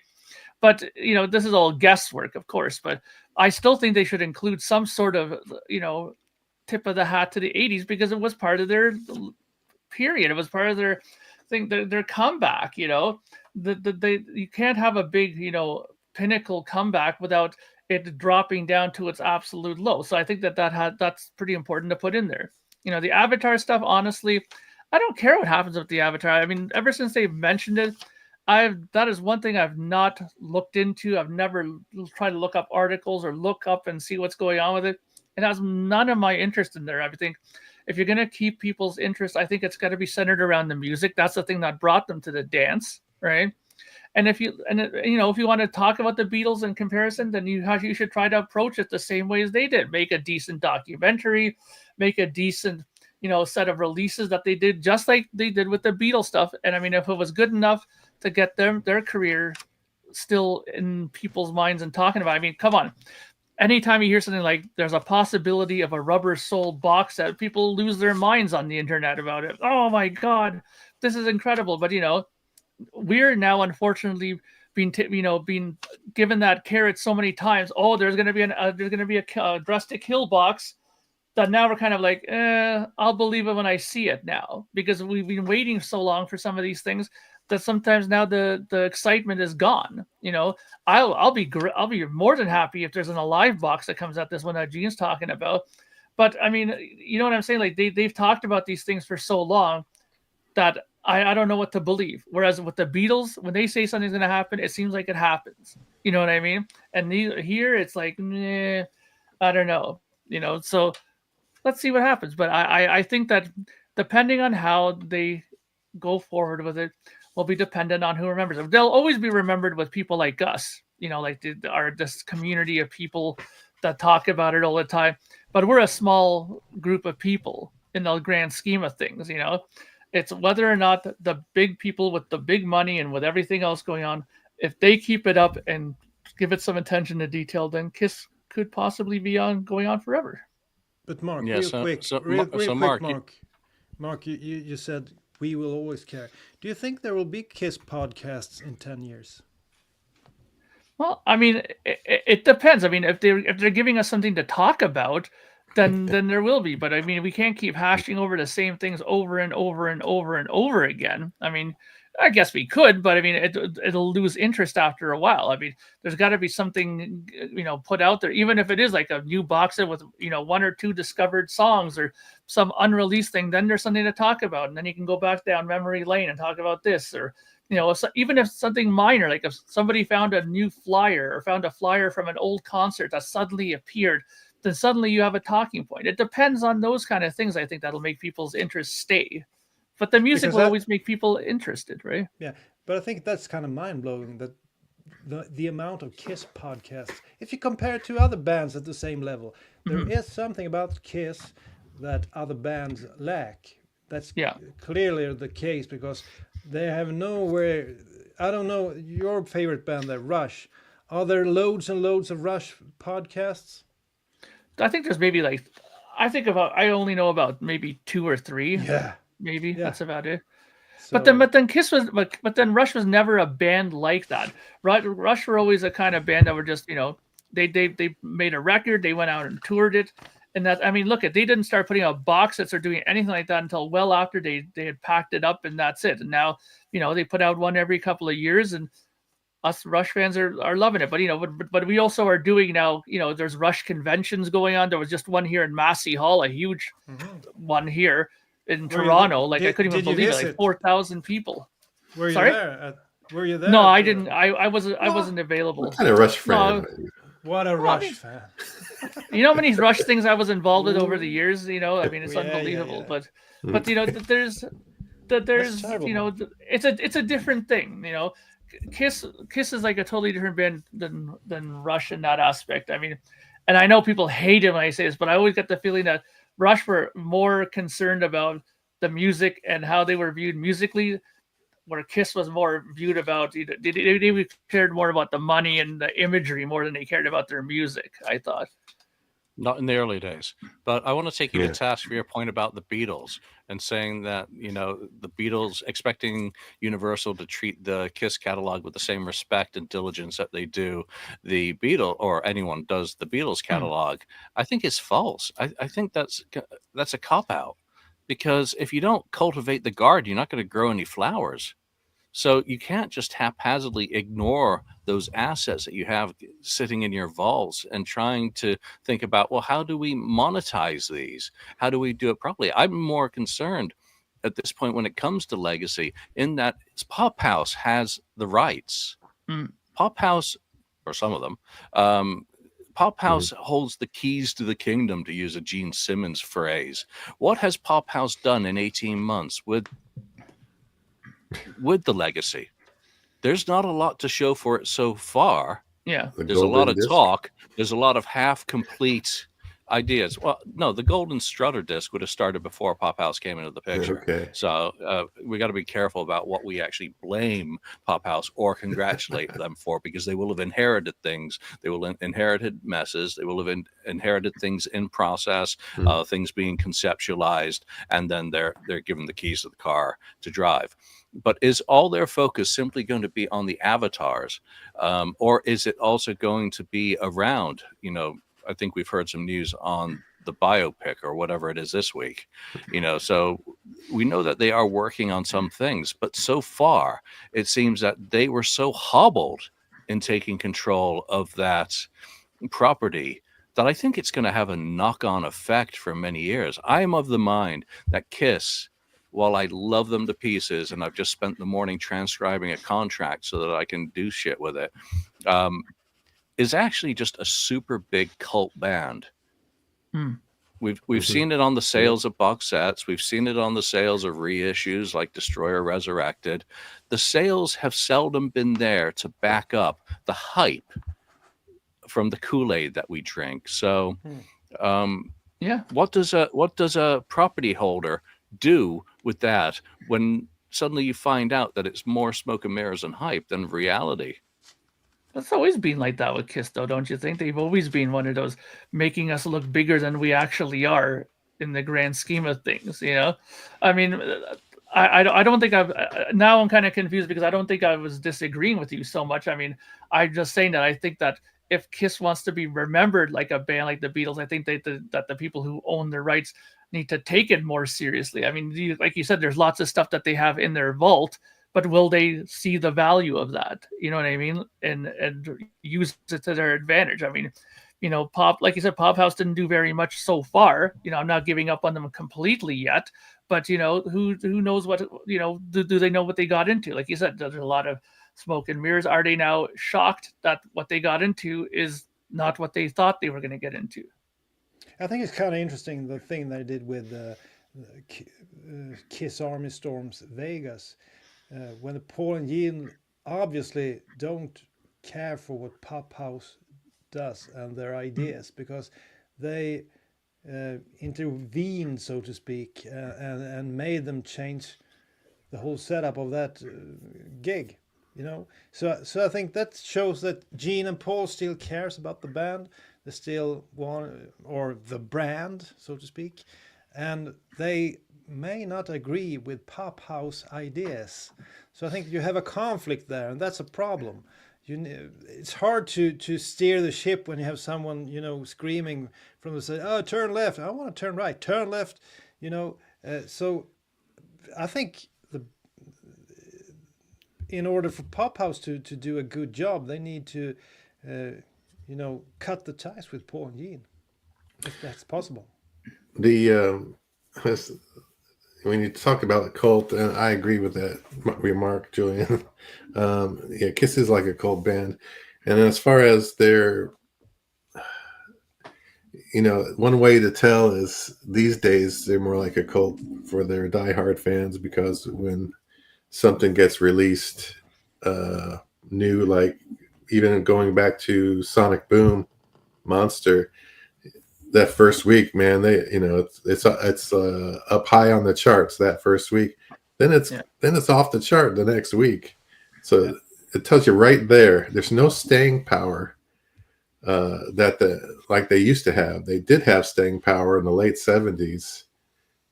But, you know, this is all guesswork, of course, but I still think they should include some sort of, you know, tip of the hat to the 80s, because it was part of their period. It was part of their thing, their comeback, you know. You can't have a big, you know, pinnacle comeback without it dropping down to its absolute low. So I think that's pretty important to put in there. You know, the Avatar stuff, honestly, I don't care what happens with the Avatar. I mean, ever since they've mentioned it, that is one thing I've not looked into. I've never tried to look up articles or look up and see what's going on with it. It has none of my interest in there. I think if you're going to keep people's interest, I think it's got to be centered around the music. That's the thing that brought them to the dance, right? And if you want to talk about the Beatles in comparison, then you should try to approach it the same way as they did. Make a decent documentary, make a decent, you know, set of releases that they did, just like they did with the Beatles stuff. And I mean, if it was good enough to get their career still in people's minds and talking about it, I mean, come on. Anytime you hear something like there's a possibility of a Rubber Soul box set, people lose their minds on the internet about it. Oh my God, this is incredible. But, you know, we're now unfortunately being given that carrot so many times. Oh, there's going to be a Dress to Kill box, that now we're kind of like, I'll believe it when I see it now, because we've been waiting so long for some of these things that sometimes now the excitement is gone. I'll be more than happy if there's an Alive box that comes out, this one that Gene's talking about. But I mean, you know what I'm saying? Like they've talked about these things for so long that I don't know what to believe. Whereas with the Beatles, when they say something's going to happen, it seems like it happens. You know what I mean? And here it's like, I don't know. So let's see what happens. But I think that depending on how they go forward with it will be dependent on who remembers them. They'll always be remembered with people like us, like this community of people that talk about it all the time. But we're a small group of people in the grand scheme of things. It's whether or not the big people with the big money and with everything else going on, if they keep it up and give it some attention to detail, then Kiss could possibly be going on forever. But Mark, Yeah, real quick, real quick, Mark, Mark, you said we will always care. Do you think there will be Kiss podcasts in 10 years? Well, I mean, it depends. I mean, if they're giving us something to talk about, then there will be. But I mean, we can't keep hashing over the same things over and over and over and over again. I mean, I guess we could, but I mean, it'll lose interest after a while. I mean, there's got to be something, put out there, even if it is like a new box set with, one or two discovered songs or some unreleased thing. Then there's something to talk about, and then you can go back down memory lane and talk about this, or even if something minor, like if somebody found a new flyer or found a flyer from an old concert that suddenly appeared, then suddenly you have a talking point. It depends on those kind of things. I think that'll make people's interest stay. But the music will always make people interested, right? Yeah, but I think that's kind of mind-blowing that the amount of Kiss podcasts, if you compare it to other bands at the same level, there is something about Kiss that other bands lack. That's clearly the case because they have nowhere. I don't know your favorite band, the Rush. Are there loads and loads of Rush podcasts? I think there's maybe I only know about maybe 2 or 3. Yeah. Maybe that's about it. So, but then Kiss was, but then Rush was never a band like that. Rush were always a kind of band that were just, they made a record, they went out and toured it, and that, I mean, they didn't start putting out box sets or doing anything like that until well after they had packed it up, and that's it. And now, they put out one every couple of years, and us Rush fans are loving it. But but we also are doing now, there's Rush conventions going on. There was just one here in Massey Hall, a huge one here in Toronto. I couldn't even believe it. 4,000 people. Were you there? Were you there? No, I didn't. I wasn't available. What kind of Rush fan? What a Rush fan! You know how many Rush things I was involved with over the years. I mean, it's unbelievable. Yeah. But there's it's a different thing. Kiss is like a totally different band than Rush in that aspect. I mean, and I know people hate it when I say this, but I always get the feeling that Rush were more concerned about the music and how they were viewed musically, where Kiss was more viewed about, they cared more about the money and the imagery more than they cared about their music, I thought. Not in the early days. But I want to take you to task for your point about the Beatles and saying that, the Beatles expecting Universal to treat the Kiss catalog with the same respect and diligence that they do the Beatles, or anyone does the Beatles catalog, I think is false. I think that's a cop-out, because if you don't cultivate the garden, you're not going to grow any flowers. So you can't just haphazardly ignore those assets that you have sitting in your vaults and trying to think about, well, how do we monetize these? How do we do it properly? I'm more concerned at this point when it comes to legacy in that Pop House has the rights. Pop House, or some of them, Pop House holds the keys to the kingdom, to use a Gene Simmons phrase. What has Pop House done in 18 months with the legacy? There's not a lot to show for it so far. Yeah. There's a lot of talk. There's a lot of half-complete ideas. Well, no, the Golden Strutter disc would have started before Pop House came into the picture. Okay. So we got to be careful about what we actually blame Pop House or congratulate them for, because they will have inherited things. They will have inherited messes. They will have inherited things in process, things being conceptualized, and then they're given the keys to the car to drive. But is all their focus simply going to be on the avatars, or is it also going to be around, I think we've heard some news on the biopic or whatever it is this week. So we know that they are working on some things, but so far it seems that they were so hobbled in taking control of that property that I think it's going to have a knock-on effect for many years. I am of the mind that Kiss, while I love them to pieces, and I've just spent the morning transcribing a contract so that I can do shit with it, is actually just a super big cult band. We've seen it on the sales of box sets. We've seen it on the sales of reissues like Destroyer Resurrected. The sales have seldom been there to back up the hype from the Kool-Aid that we drink. So what does a property holder do with that when suddenly you find out that it's more smoke and mirrors and hype than reality? That's always been like that with Kiss, though, don't you think? They've always been one of those making us look bigger than we actually are in the grand scheme of things, I mean, I don't think now I'm kind of confused because I don't think I was disagreeing with you so much. I mean, I'm just saying that I think that if Kiss wants to be remembered like a band like the Beatles, I think that the people who own their rights need to take it more seriously. I mean, like you said, there's lots of stuff that they have in their vault, but will they see the value of that? You know what I mean? And use it to their advantage. I mean, Pop, like you said, Pop House didn't do very much so far. I'm not giving up on them completely yet, but who knows what, do they know what they got into? Like you said, there's a lot of smoke and mirrors. Are they now shocked that what they got into is not what they thought they were going to get into? I think it's kind of interesting, the thing they did with Kiss Army Storms Vegas, when Paul and Gene obviously don't care for what Pop House does and their ideas, because they intervened, so to speak, and made them change the whole setup of that gig. So I think that shows that Gene and Paul still cares about the band. They still want, or the brand, so to speak, and they may not agree with Pop House ideas. So I think you have a conflict there, and that's a problem. It's hard to steer the ship when you have someone screaming from the side, "Oh, turn left! I want to turn right. Turn left!" So I think in order for Pop House to do a good job, they need to cut the ties with Paul and Gene, if that's possible. When you talk about a cult, and I agree with that remark, Julian. Kiss is like a cult band, and as far as their, one way to tell is these days they're more like a cult for their diehard fans, because when something gets released new, like even going back to Sonic Boom, Monster, that first week, man, they it's up high on the charts that first week. Then it's off the chart the next week. So it tells you right there, there's no staying power like they used to have. They did have staying power in the late 70s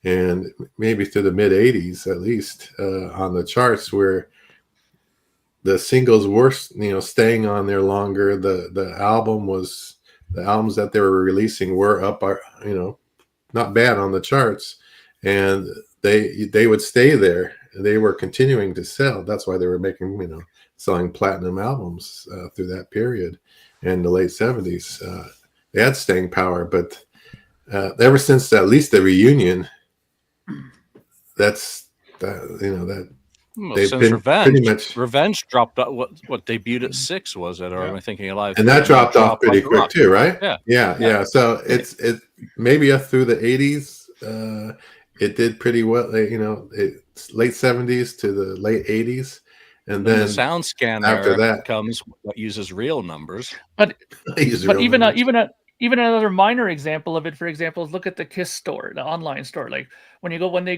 and maybe through the mid 80s at least on the charts, where the singles were staying on there longer. The albums that they were releasing were up, not bad on the charts, and they would stay there. They were continuing to sell. That's why they were making, selling platinum albums through that period in the late 70s. They had staying power, but ever since at least the reunion, that's that. Well, They've since been pretty Revenge, much, Revenge dropped what debuted at 6, was it? Or am I thinking Alive? and that dropped off pretty quick too, right? Yeah. So it maybe up through the 80s, it did pretty well. Late 70s to the late 80s, and then the sound scan after era that comes that uses real numbers. But even another minor example of it, for example, is look at the Kiss store, the online store. Like when they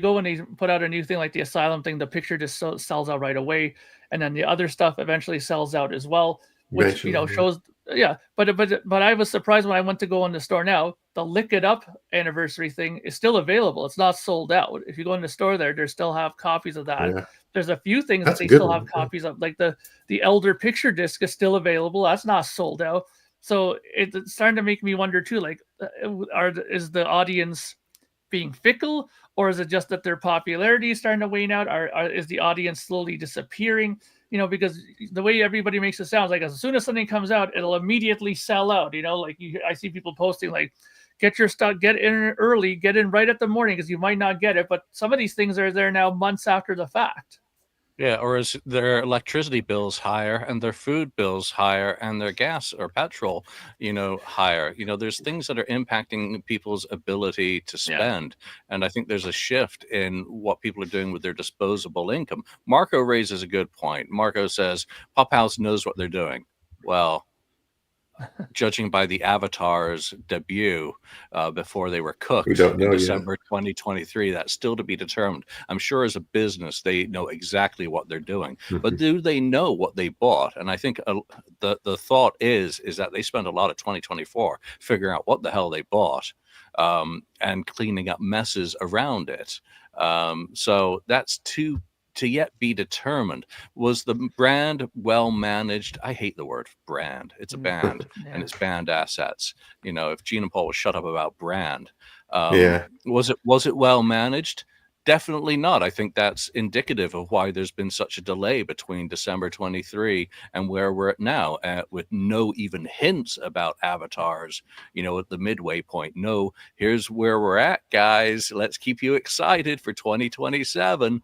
put out a new thing like the Asylum thing, the picture just sells out right away, and then the other stuff eventually sells out as well, which shows. Yeah, but I was surprised when I went to go in the store now. The Lick It Up anniversary thing is still available. It's not sold out. If you go in the store they still have copies of that. Yeah. There's a few things that they still have copies of, like the Elder picture disc is still available. That's not sold out. So it's starting to make me wonder too, like, is the audience being fickle, or is it just that their popularity is starting to wane out? Is the audience slowly disappearing? Because the way everybody makes it sound like as soon as something comes out, it'll immediately sell out. Like I see people posting like, get your stuff, get in early, get in right at the morning because you might not get it. But some of these things are there now months after the fact. Yeah, or is their electricity bills higher and their food bills higher and their gas or petrol, higher? There's things that are impacting people's ability to spend. And I think there's a shift in what people are doing with their disposable income. Marco raises a good point. Marco says, Pop House knows what they're doing. Well, judging by the Avatar's debut before they were cooked in December 2023, that's still to be determined. I'm sure as a business, they know exactly what they're doing, but do they know what they bought? And I think the thought is that they spent a lot of 2024 figuring out what the hell they bought and cleaning up messes around it. So that's to yet be determined. Was the brand well managed? I hate the word brand. It's a band and it's band assets. If Gene and Paul would shut up about brand, was it well managed? Definitely not. I think that's indicative of why there's been such a delay between December 23 and where we're at now, with no even hints about avatars, at the midway point. No, here's where we're at, guys. Let's keep you excited for 2027.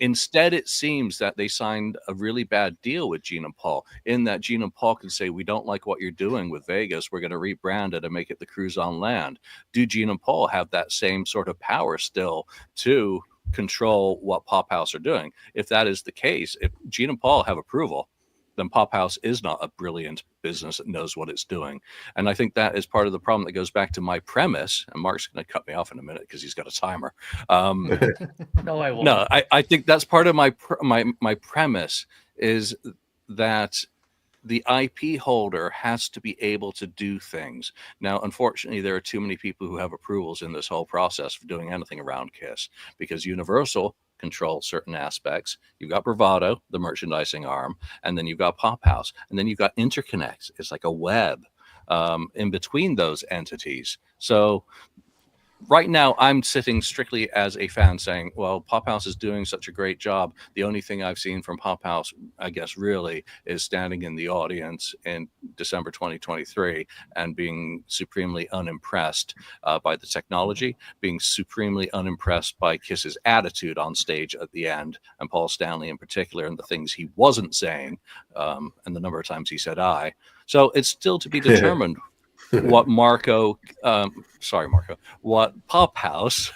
Instead, it seems that they signed a really bad deal with Gene and Paul, in that Gene and Paul can say, we don't like what you're doing with Vegas. We're going to rebrand it and make it the Cruise on Land. Do Gene and Paul have that same sort of power still to control what Pop House are doing? If that is the case, if Gene and Paul have approval, then Pop House is not a brilliant business that knows what it's doing. And I think that is part of the problem that goes back to my premise. And Mark's going to cut me off in a minute because he's got a timer. No, I won't. No, I think that's part of my premise, is that the IP holder has to be able to do things. Now, unfortunately, there are too many people who have approvals in this whole process for doing anything around KISS, because Universal controls certain aspects. You've got Bravado, the merchandising arm, and then you've got Pop House, and then you've got interconnects. It's like a web in between those entities. So right now, I'm sitting strictly as a fan saying, well, Pop House is doing such a great job. The only thing I've seen from Pop House, I guess, really, is standing in the audience in December 2023 and being supremely unimpressed by the technology, being supremely unimpressed by Kiss's attitude on stage at the end, and Paul Stanley in particular, and the things he wasn't saying, and the number of times he said I. So it's still to be determined what what Pop House,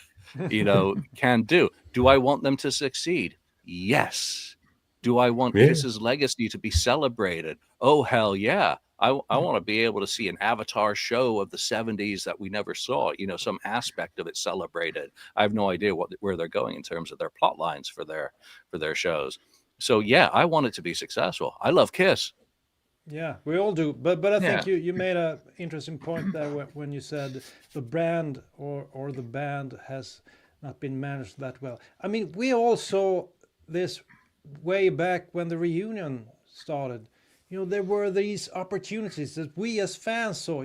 can do. Do I want them to succeed? Yes. Do I want Kiss's legacy to be celebrated? Oh, hell yeah. I want to be able to see an Avatar show of the 70s that we never saw, some aspect of it celebrated. I have no idea where they're going in terms of their plot lines for their shows. So yeah, I want it to be successful. I love Kiss. Yeah, we all do. But I think you made a interesting point there when you said the brand or the band has not been managed that well. I mean, we all saw this way back when the reunion started. There were these opportunities that we as fans saw,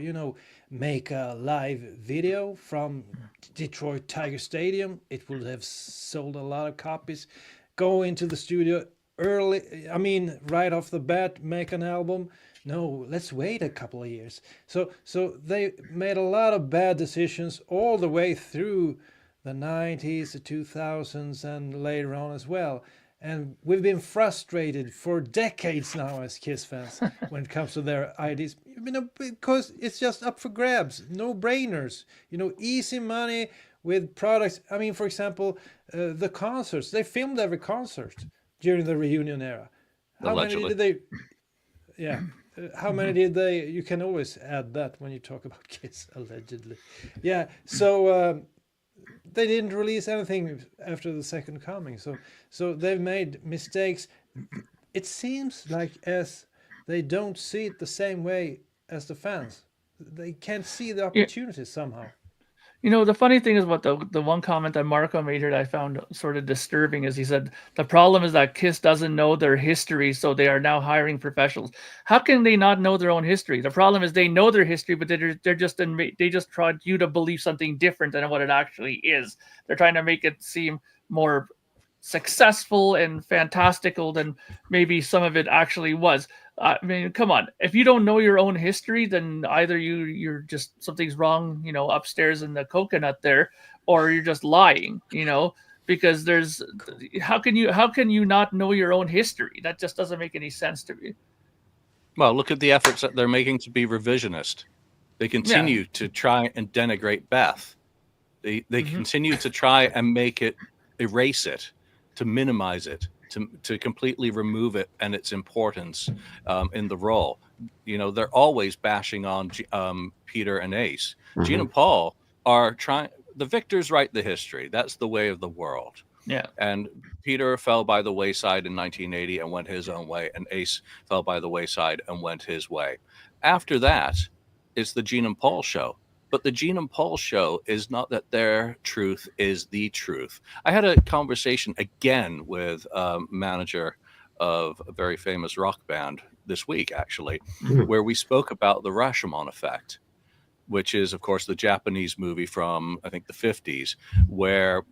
make a live video from Detroit Tiger Stadium. It would have sold a lot of copies. Go into the studio early, right off the bat, make an album. No, let's wait a couple of years. So they made a lot of bad decisions all the way through the 90s, the 2000s, and later on as well. And we've been frustrated for decades now as Kiss fans when it comes to their ideas, because it's just up for grabs, no brainers, easy money with products. For example, the concerts, they filmed every concert during the reunion era. How Allegedly. many did they? Yeah. How many did they? You can always add that when you talk about Kiss, allegedly. Yeah. So they didn't release anything after the Second Coming. So they've made mistakes. It seems like as they don't see it the same way as the fans. They can't see the opportunities somehow. The funny thing is what the one comment that Marco made here that I found sort of disturbing is he said the problem is that KISS doesn't know their history, so they are now hiring professionals. How can they not know their own history? The problem is they know their history, but they just tried you to believe something different than what it actually is. They're trying to make it seem more successful and fantastical than maybe some of it actually was. I mean, come on. If you don't know your own history, then either you're just something's wrong, upstairs in the coconut there, or you're just lying, because there's how can you not know your own history? That just doesn't make any sense to me. Well, look at the efforts that they're making to be revisionist. They continue to try and denigrate Beth. They continue to try and erase it, to minimize it, to completely remove it and its importance in the role. They're always bashing on Peter and Ace. Gene and Paul are trying. The victors write the history. That's the way of the world. Yeah. And Peter fell by the wayside in 1980 and went his own way, and Ace fell by the wayside and went his way. After that, it's the Gene and Paul show. But the Gene and Paul show is not that their truth is the truth. I had a conversation again with a manager of a very famous rock band this week, actually, where we spoke about the Rashomon effect, which is, of course, the Japanese movie from, I think, the 50s, where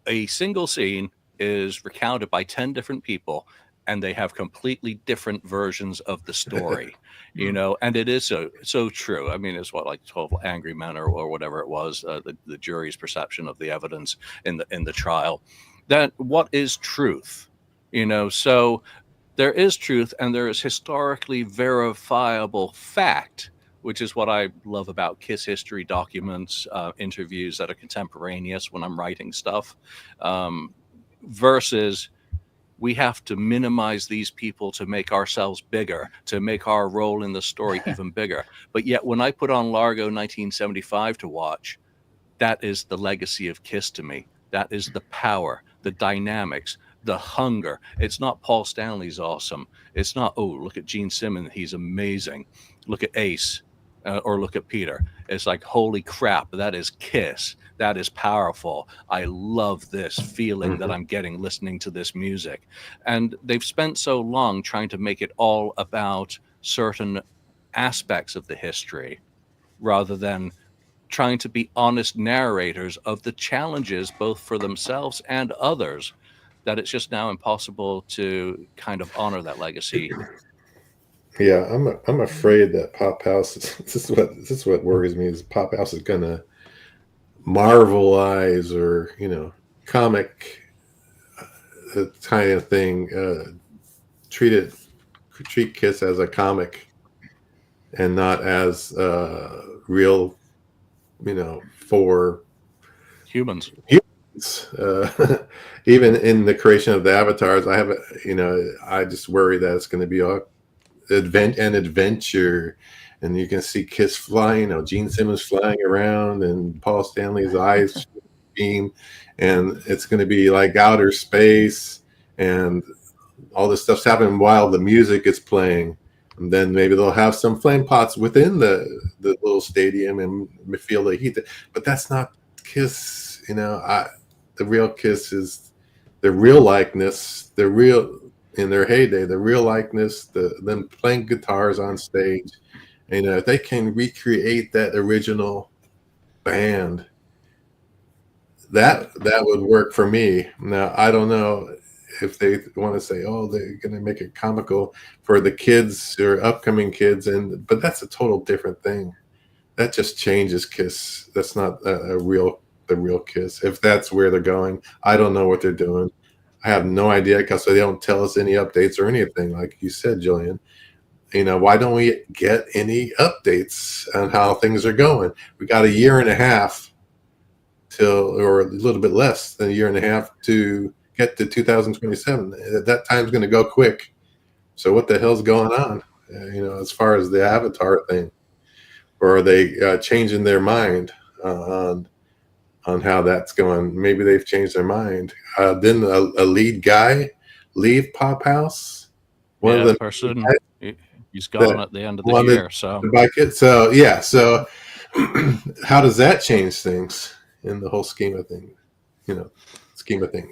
a single scene is recounted by 10 different people, and they have completely different versions of the story, and it is so true. I mean, it's like 12 Angry Men or whatever it was, the jury's perception of the evidence in the trial. That what is truth, so there is truth, and there is historically verifiable fact, which is what I love about KISS history documents, interviews that are contemporaneous when I'm writing stuff, versus we have to minimize these people to make ourselves bigger, to make our role in the story even bigger. But yet when I put on Largo 1975 to watch, that is the legacy of KISS to me. That is the power, the dynamics, the hunger. It's not Paul Stanley's awesome. It's not, oh, look at Gene Simmons, he's amazing. Look at Ace, or look at Peter. It's like, holy crap, that is KISS. That is powerful. I love this feeling that I'm getting listening to this music. And they've spent so long trying to make it all about certain aspects of the history rather than trying to be honest narrators of the challenges both for themselves and others, that it's just now impossible to kind of honor that legacy. Yeah, I'm afraid that Pop House this is what worries me, is Pop House is gonna Marvelize or comic kind of thing, treat KISS as a comic and not as real, for Humans. Even in the creation of the avatars, I just worry that it's going to be an adventure, and you can see KISS flying, Gene Simmons flying around, and Paul Stanley's eyes beam, and it's going to be like outer space, and all this stuff's happening while the music is playing. And then maybe they'll have some flame pots within the little stadium and feel the heat. But that's not KISS, the real KISS is the real likeness, the real in their heyday, the real likeness, them playing guitars on stage. If they can recreate that original band, that would work for me. Now, I don't know if they want to say, oh, they're going to make it comical for the kids or upcoming kids, but that's a total different thing. That just changes KISS. That's not the real KISS. If that's where they're going, I don't know what they're doing. I have no idea, because they don't tell us any updates or anything, like you said, Jillian. Why don't we get any updates on how things are going? We got a year and a half or a little bit less than a year and a half to get to 2027. That time's going to go quick. So what the hell's going on? As far as the Avatar thing, or are they changing their mind on how that's going? Maybe they've changed their mind. Didn't a lead guy leave Pop House? One of the person, he's gone at the end of the year. So So yeah. So how does that change things in the whole scheme of things?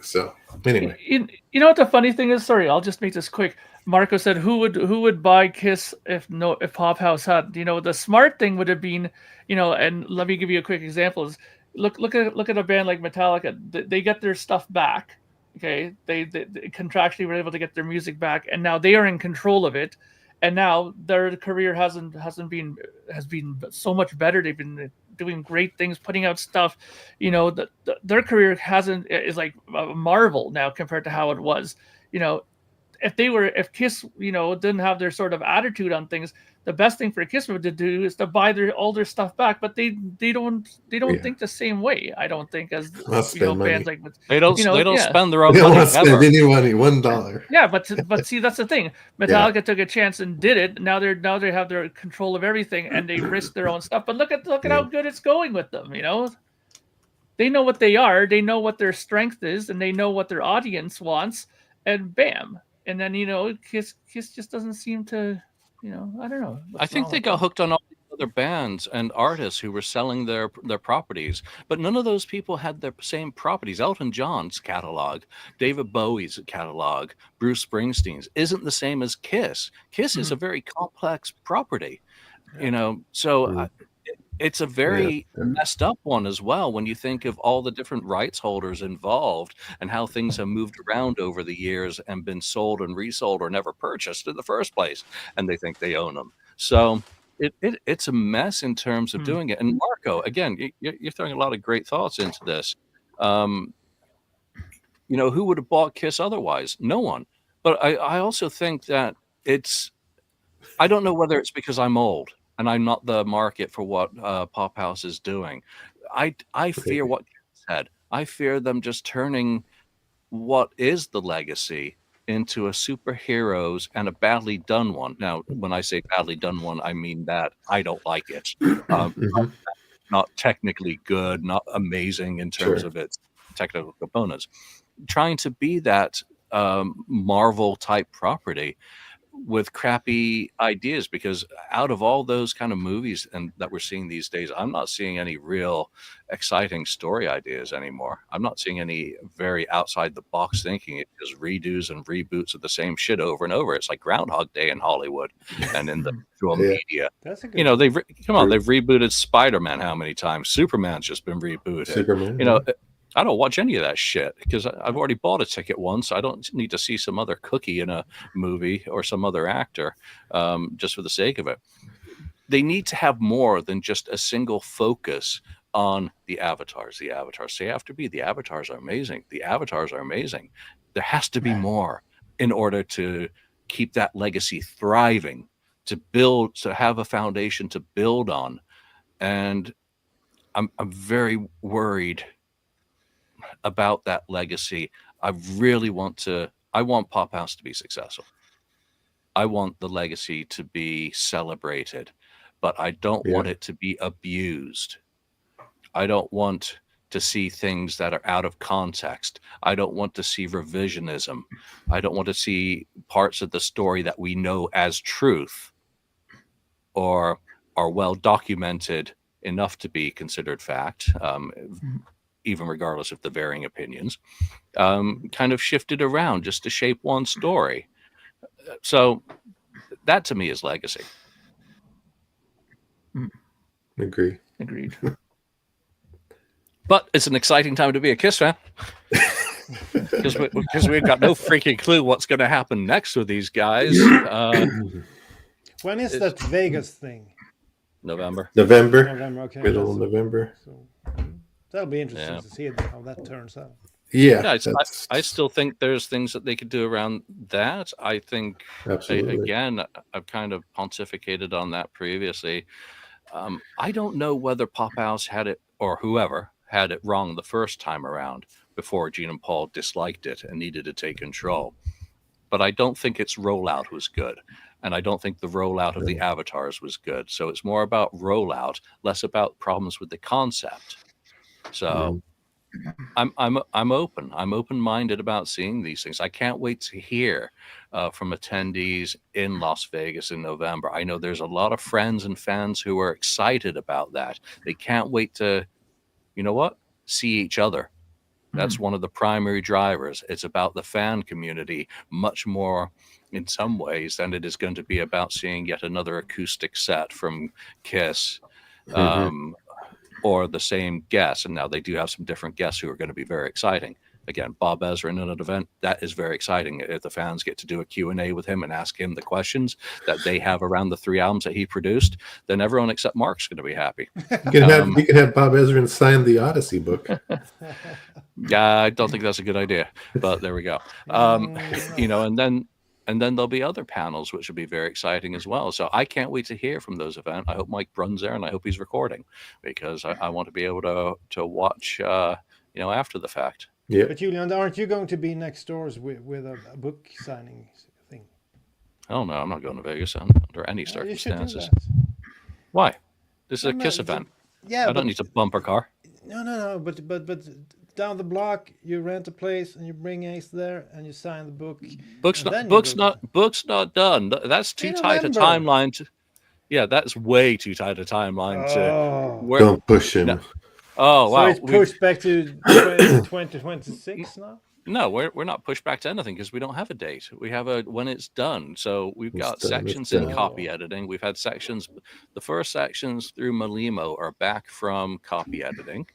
So anyway, you know what the funny thing is? Sorry, I'll just make this quick. Marco said, "Who would buy Kiss if Pop House had?" You know, the smart thing would have been, you know, and let me give you a quick example. Is look at a band like Metallica. They get their stuff back. Okay, they contractually were able to get their music back, and now they are in control of it. And now their career has been so much better. They've been doing great things, putting out stuff. You know, their career is like a marvel now compared to how it was. You know, if Kiss, you know, didn't have their sort of attitude on things, the best thing for Kiss to do is to buy all their stuff back. But they don't think the same way. I don't think as bands like they don't spend their own they don't money. Want to spend any money, $1. Yeah, but see, that's the thing. Metallica took a chance and did it. Now they have their control of everything and they risk their own stuff. But look at how good it's going with them. You know, they know what they are, they know what their strength is, and they know what their audience wants. And bam. And then, you know, Kiss just doesn't seem to, you know, I don't know. I think they got hooked on all these other bands and artists who were selling their properties, but none of those people had their same properties. Elton John's catalog, David Bowie's catalog, Bruce Springsteen's isn't the same as Kiss. Kiss is a very complex property, you know, so it's a very messed up one as well when you think of all the different rights holders involved and how things have moved around over the years and been sold and resold or never purchased in the first place, and they think they own them. So it's a mess in terms of doing it. And Marco, again, you're throwing a lot of great thoughts into this. You know, who would have bought Kiss otherwise? No one. But I also think that I don't know whether it's because I'm old and I'm not the market for what Pop House is doing. I fear what Kiss said. I fear them just turning what is the legacy into a superheroes and a badly done one. Now, when I say badly done one, I mean that I don't like it. Not technically good, not amazing in terms of its technical components. Trying to be that Marvel type property with crappy ideas, because out of all those kind of movies and that we're seeing these days, I'm not seeing any real exciting story ideas anymore. I'm not seeing any very outside the box thinking. It's just redos and reboots of the same shit over and over. It's like Groundhog Day in Hollywood and in the visual media. You know, they've rebooted Spider-Man how many times? Superman's just been rebooted. You know, I don't watch any of that shit because I've already bought a ticket once. I don't need to see some other cookie in a movie or some other actor just for the sake of it. They need to have more than just a single focus on the avatars. The avatars the avatars are amazing. The avatars are amazing. There has to be more in order to keep that legacy thriving, to have a foundation to build on. And I'm very worried about that legacy. I want Pop House to be successful. I want the legacy to be celebrated, but I don't want it to be abused. I don't want to see things that are out of context. I don't want to see revisionism. I don't want to see parts of the story that we know as truth or are well documented enough to be considered fact, even regardless of the varying opinions, kind of shifted around just to shape one story. So that to me is legacy. Agreed. But it's an exciting time to be a Kiss fan because we've got no freaking clue what's going to happen next with these guys. When is that Vegas thing? November. Okay. Middle of November. So, that'll be interesting to see how that turns out. Yeah, I still think there's things that they could do around that. I think, again, I've kind of pontificated on that previously. I don't know whether Pop House had it, or whoever had it wrong the first time around before Gene and Paul disliked it and needed to take control. But I don't think its rollout was good. And I don't think the rollout of the avatars was good. So it's more about rollout, less about problems with the concept. So I'm open. I'm open-minded about seeing these things. I can't wait to hear from attendees in Las Vegas in November. I know there's a lot of friends and fans who are excited about that. They can't wait to, you know what, see each other. That's one of the primary drivers. It's about the fan community much more in some ways than it is going to be about seeing yet another acoustic set from Kiss. Or the same guests. And now they do have some different guests who are going to be very exciting. Again, Bob Ezra in an event, that is very exciting. If the fans get to do a Q&A with him and ask him the questions that they have around the 3 albums that he produced, then everyone except Mark's going to be happy. You can have Bob Ezrin sign the Odyssey book. Yeah, I don't think that's a good idea, but there we go. You know, and then there'll be other panels, which will be very exciting as well. So I can't wait to hear from those events. I hope Mike Brun's there, and I hope he's recording, because I want to be able to watch, you know, after the fact. Yeah. But Julian, aren't you going to be next doors with a book signing thing? Oh no, I'm not going to Vegas under any circumstances. Why? This is a Kiss event. Yeah, I don't need to bump a car. No. But down the block, you rent a place and you bring Ace there and you sign the book. Book's not done. That's too tight a timeline to. Yeah, that's way too tight a timeline to. Don't push him. No. Oh wow! So it's pushed back to 2026 now. No, we're not pushed back to anything because we don't have a date. We have a when it's done. So we've got sections in copy editing. We've had sections. The first sections through Malimo are back from copy editing.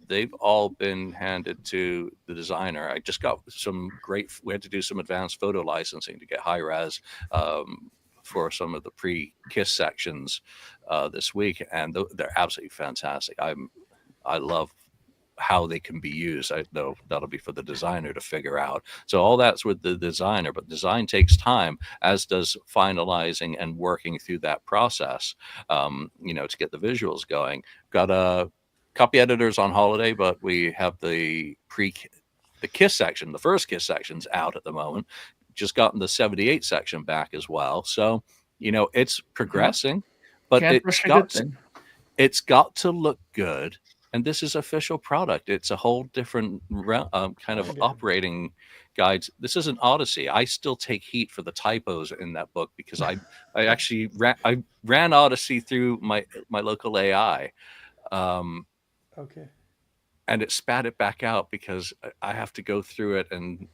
They've all been handed to the designer. I just got some great. We had to do some advanced photo licensing to get high res for some of the pre-Kiss sections this week, and they're absolutely fantastic. I love how they can be used. I know that'll be for the designer to figure out. So all that's with the designer, but design takes time, as does finalizing and working through that process, you know, to get the visuals going. Got a copy editors on holiday, but we have the Kiss section, the first Kiss section's out at the moment. Just gotten the 78 section back as well. So, you know, it's progressing, but it's got to look good. And this is official product. It's a whole different kind of operating guides. This is an Odyssey. I still take heat for the typos in that book because I actually ran Odyssey through my local AI. Okay. And it spat it back out because I have to go through it and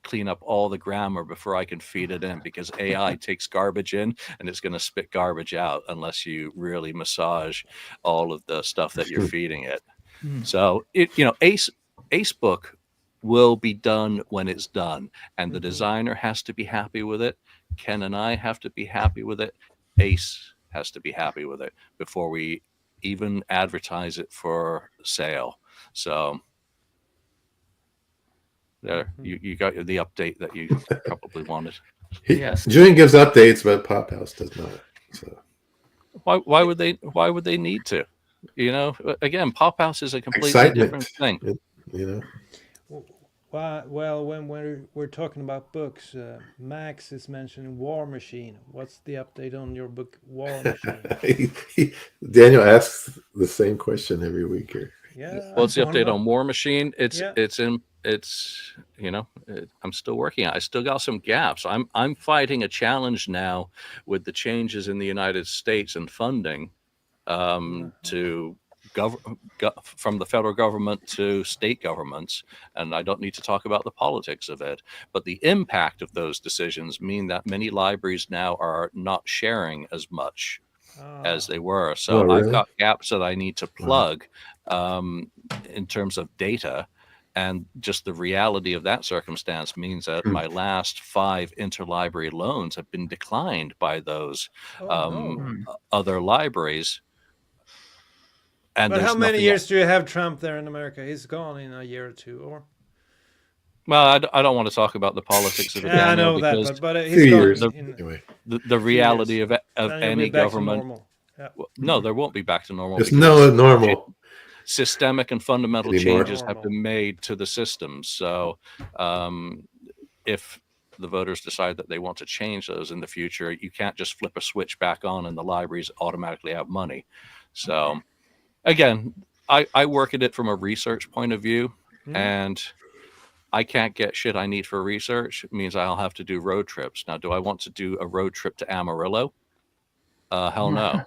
clean up all the grammar before I can feed it in, because AI takes garbage in and it's going to spit garbage out unless you really massage all of the stuff that you're feeding it. So you know, Ace book will be done when it's done, and the designer has to be happy with it. Ken and I have to be happy with it. Ace has to be happy with it before we even advertise it for sale. So there, you got the update that you probably wanted. Yes. Julian gives updates, but Pop House does not. So why would they need to? You know, again, Pop House is a completely different thing. You know. Well, when we're talking about books, Max is mentioning War Machine. What's the update on your book, War Machine? Daniel asks the same question every week here. Yeah. What's the update on War Machine? It's you know, I'm still working on it. I still got some gaps. I'm fighting a challenge now with the changes in the United States and funding to from the federal government to state governments, and I don't need to talk about the politics of it, but the impact of those decisions mean that many libraries now are not sharing as much as they were. So really? I've got gaps that I need to plug in terms of data. And just the reality of that circumstance means that my last 5 interlibrary loans have been declined by those other libraries. And but how many years do you have Trump there in America? He's gone in a year or two, or? Well, I don't want to talk about the politics of it. Yeah, I know that, but he's 2 years anyway. The reality of any government. Yeah. No, there won't be back to normal. There's no normal. Systemic and fundamental changes have been made to the system. So if the voters decide that they want to change those in the future, you can't just flip a switch back on and the libraries automatically have money. So again, I work at it from a research point of view, Mm. and I can't get shit I need for research. It means I'll have to do road trips. Now, do I want to do a road trip to Amarillo? Hell no.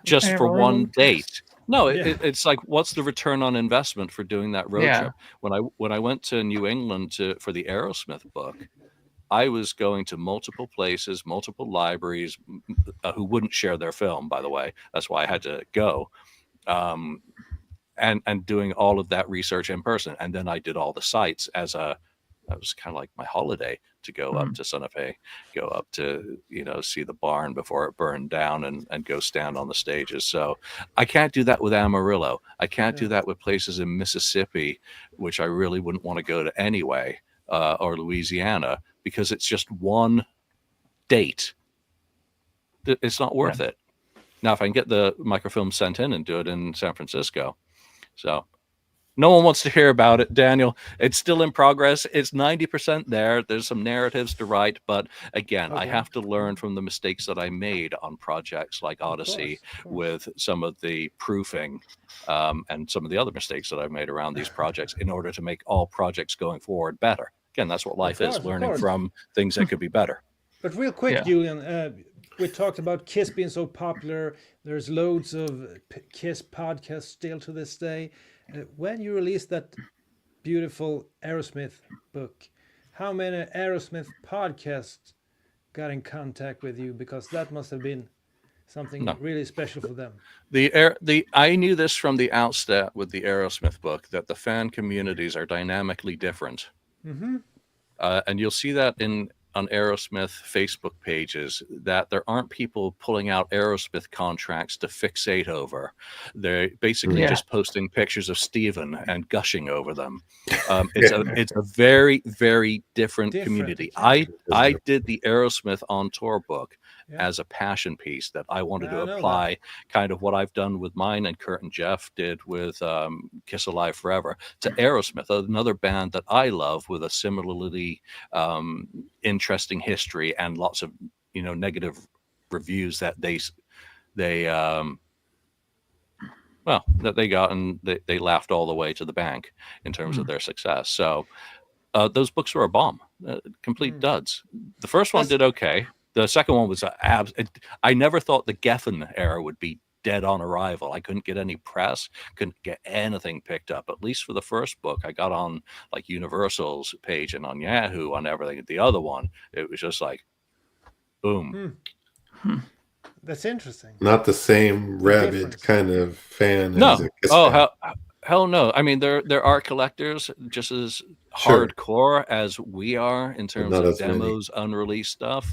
Just for Amarillo, one date. No, Yeah. it's like, what's the return on investment for doing that road Yeah. trip? When I went to New England for the Aerosmith book, I was going to multiple places, multiple libraries, who wouldn't share their film, by the way. That's why I had to go. And doing all of that research in person. And then I did all the sites that was kind of like my holiday to go up to Santa Fe, go up to, see the barn before it burned down and go stand on the stages. So I can't do that with Amarillo. I can't do that with places in Mississippi, which I really wouldn't want to go to anyway, or Louisiana, because it's just one date. It's not worth it. Now, if I can get the microfilm sent in and do it in San Francisco. So no one wants to hear about it, Daniel. It's still in progress. It's 90% there. There's some narratives to write, but again, I have to learn from the mistakes that I made on projects like Odyssey, Of course. with some of the proofing, and some of the other mistakes that I've made around these projects, in order to make all projects going forward better. Again, that's what life course, is, of learning course. from things that could be better. But real quick, Yeah. Julian, we talked about Kiss being so popular. There's loads of Kiss podcasts still to this day. When you released that beautiful Aerosmith book, how many Aerosmith podcasts got in contact with you? Because that must have been something really special for them. I knew this from the outset with the Aerosmith book, that the fan communities are dynamically different. Mm-hmm. And you'll see that on Aerosmith Facebook pages, that there aren't people pulling out Aerosmith contracts to fixate over. They're basically just posting pictures of Steven and gushing over them. It's a very, very different community. I did the Aerosmith on tour book as a passion piece that I wanted to apply kind of what I've done with mine and Kurt and Jeff did with Kiss Alive Forever to Aerosmith, another band that I love with a similarly interesting history and lots of negative reviews that they got, and they laughed all the way to the bank in terms of their success. So those books were a bomb, complete duds. The first one did okay. The second one was I never thought the Geffen era would be dead on arrival. I couldn't get any press, couldn't get anything picked up. At least for the first book, I got on like Universal's page and on Yahoo, on everything. The other one, it was just like, boom. That's interesting. Not the same rabid kind of fan. No. As a Kiss fan. Hell no. I mean, there are collectors just as hardcore as we are in terms of demos, unreleased stuff.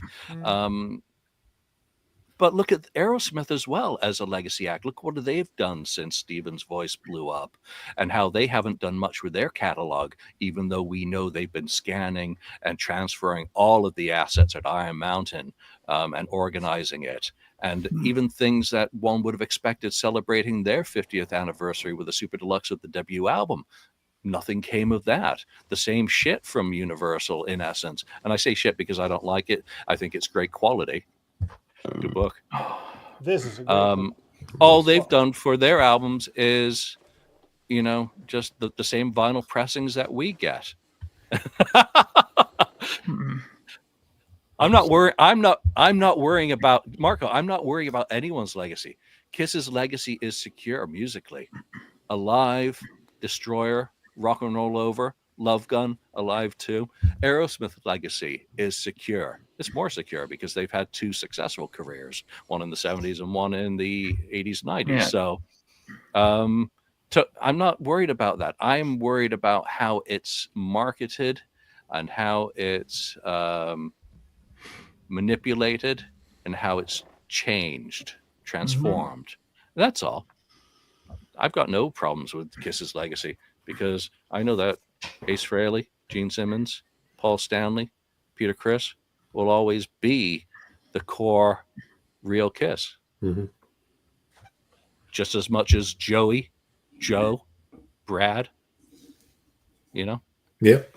But look at Aerosmith as well as a legacy act. Look what they've done since Steven's voice blew up, and how they haven't done much with their catalog, even though we know they've been scanning and transferring all of the assets at Iron Mountain, and organizing it. And even things that one would have expected, celebrating their 50th anniversary with a super deluxe of the debut album. Nothing came of that. The same shit from Universal, in essence. And I say shit because I don't like it. I think it's great quality. Good book. This is a great book. All they've done for their albums is, just the same vinyl pressings that we get. I'm not worrying about Marco. I'm not worrying about anyone's legacy. Kiss's legacy is secure musically. Alive, Destroyer, Rock and Roll Over, Love Gun, Alive 2. Aerosmith's legacy is secure. It's more secure because they've had two successful careers, one in the 70s and one in the 80s, 90s. Yeah. So I'm not worried about that. I'm worried about how it's marketed and how it's manipulated and how it's changed, transformed. That's all. I've got no problems with Kiss's legacy because I know that Ace Frehley, Gene Simmons, Paul Stanley, Peter Criss will always be the core real Kiss. Just as much as Joey, Joe, Brad, Yep.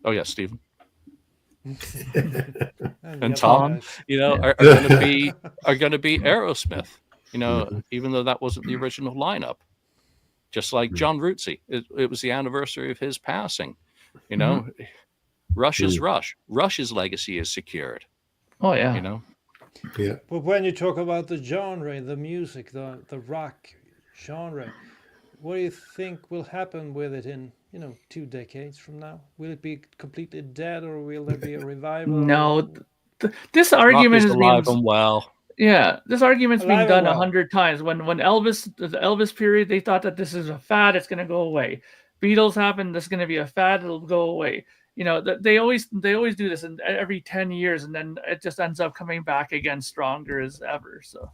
Oh yeah, Steven. And Tom, are going to be Aerosmith. You know, even though that wasn't the original lineup. Just like John Rootsey, it was the anniversary of his passing. You know, Rush is Rush. Rush's legacy is secured. Oh yeah. You know. Yeah. But when you talk about the genre, the music, the rock genre, what do you think will happen with it in 2 decades from now? Will it be completely dead, or will there be a revival? No, this Rock argument is has alive been and well. Yeah, this argument's been Alive done and well. 100 times. When Elvis, the Elvis period, they thought that this is a fad, it's going to go away. Beatles happened, this is going to be a fad, it'll go away. You know, they always do this in every 10 years, and then it just ends up coming back again stronger as ever. So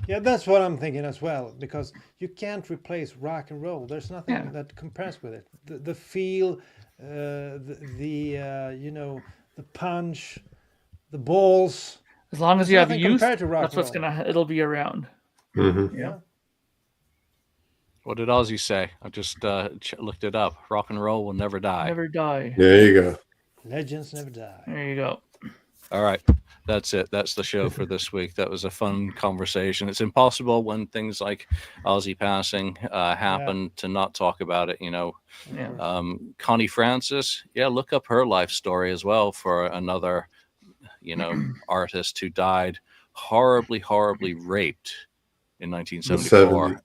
Yeah, that's what I'm thinking as well, because you can't replace rock and roll. There's nothing that compares with it. The feel, the punch, the balls. as long as you have nothing youth, compared to rock that's what's and it'll be around. Yeah. What did Ozzy say? I just looked it up. Rock and roll will never die. Never die. There you go. Legends never die. There you go. All right. That's it. That's the show for this week. That was a fun conversation. It's impossible when things like Ozzy passing happen to not talk about it. You know, Connie Francis. Yeah, look up her life story as well for another, artist who died horribly, horribly raped in 1974.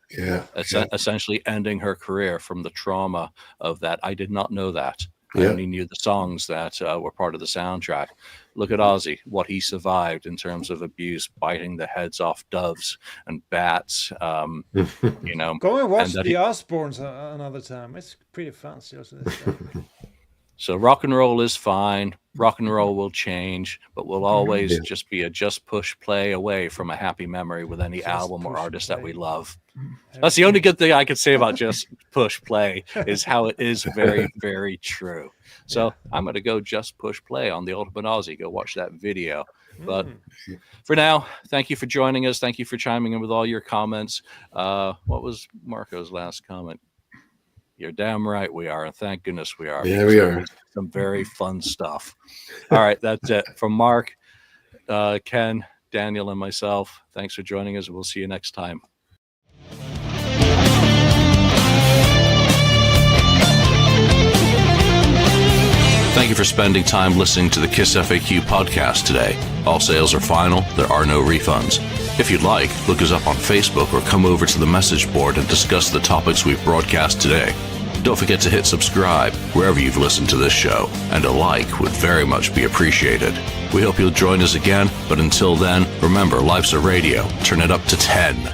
Essentially ending her career from the trauma of that. I did not know that. I only knew the songs that were part of the soundtrack. Look at Ozzy, what he survived in terms of abuse, biting the heads off doves and bats. Go and watch the Osbournes another time. It's pretty fun still to this day. So rock and roll is fine. Rock and roll will change, but we'll always just be a just push play away from a happy memory with any album or artist that we love. That's the only good thing I could say about just push play is how it is very, very true. So I'm going to go just push play on the Ultimate Ozzy. Go watch that video. But for now, thank you for joining us. Thank you for chiming in with all your comments. What was Marco's last comment? You're damn right we are, and thank goodness we are. Yeah, we are. Some very fun stuff. All right, that's it. From Mark, Ken, Daniel, and myself, thanks for joining us. We'll see you next time. Thank you for spending time listening to the KissFAQ podcast today. All sales are final. There are no refunds. If you'd like, look us up on Facebook or come over to the message board and discuss the topics we've broadcast today. Don't forget to hit subscribe wherever you've listened to this show, and a like would very much be appreciated. We hope you'll join us again, but until then, remember, life's a radio. Turn it up to 10.